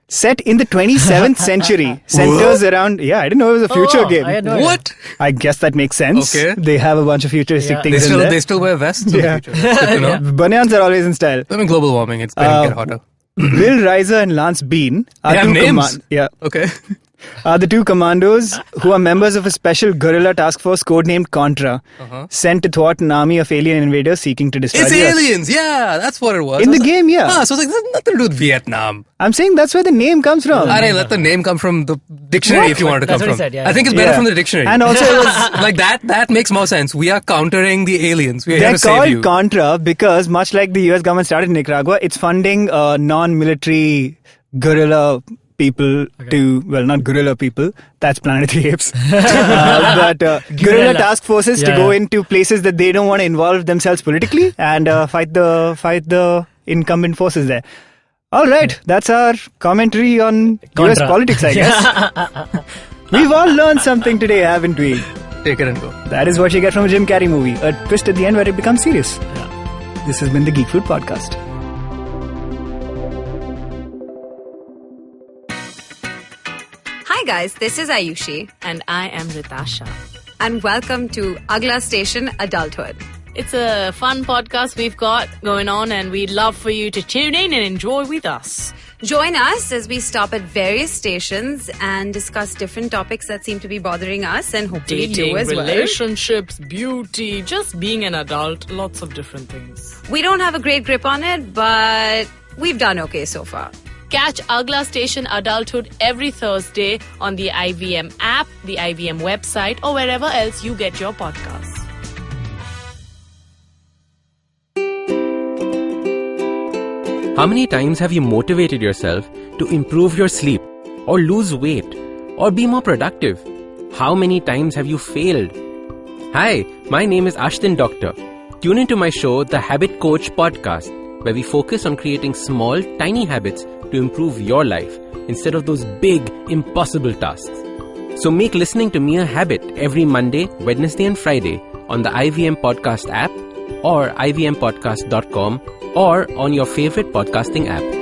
set in the 27th century, centers around. Yeah, I didn't know it was a future game. I had no idea. What? I guess that makes sense. Okay. They have a bunch of futuristic Yeah. things in there. They still wear vests in Yeah. the future. That's good to know. Banyans are always in style. I mean, global warming. It's going to get hotter. Will Reiser and Lance Bean are They have two names? Okay. are the two commandos who are members of a special guerrilla task force codenamed Contra, sent to thwart an army of alien invaders seeking to destroy It's the Earth. aliens. Yeah, that's what it was. In I the was like, game, yeah. Ah, so it's like, that's nothing to do with Vietnam. I'm saying that's where the name comes from. Alright, let the name come from the dictionary What? if you want it to That's come what he from. said, yeah, I think it's yeah. better from the dictionary. And also it was like that makes more sense. We are countering the aliens. We are here they're to save called you. Contra because much like the US government started in Nicaragua, it's funding non-military guerrilla people to, well, not guerrilla people, that's Planet of the Apes, but guerrilla task forces to Yeah, go yeah. into places that they don't want to involve themselves politically and fight the incumbent forces there. All right, that's our commentary on US Contra. politics, I guess. We've all learned something today, haven't we? Take it and go. That is what you get from a Jim Carrey movie. A twist at the end where it becomes serious. This has been the Geek Food Podcast. Hi guys, this is Ayushi. And I am Ritasha. And welcome to Agla Station Adulthood. It's a fun podcast we've got going on, and we'd love for you to tune in and enjoy with us. Join us as we stop at various stations and discuss different topics that seem to be bothering us and hopefully Dating, you as well. relationships, beauty, just being an adult, lots of different things. We don't have a great grip on it, but we've done okay so far. Catch Agla Station Adulthood every Thursday on the IVM app, the IVM website, or wherever else you get your podcasts. How many times have you motivated yourself to improve your sleep, or lose weight, or be more productive? How many times have you failed? Hi, my name is Ashton Doctor. Tune into my show, The Habit Coach Podcast, where we focus on creating small, tiny habits to improve your life instead of those big, impossible tasks. So make listening to me a habit every Monday, Wednesday and Friday on the IVM Podcast app or ivmpodcast.com or on your favorite podcasting app.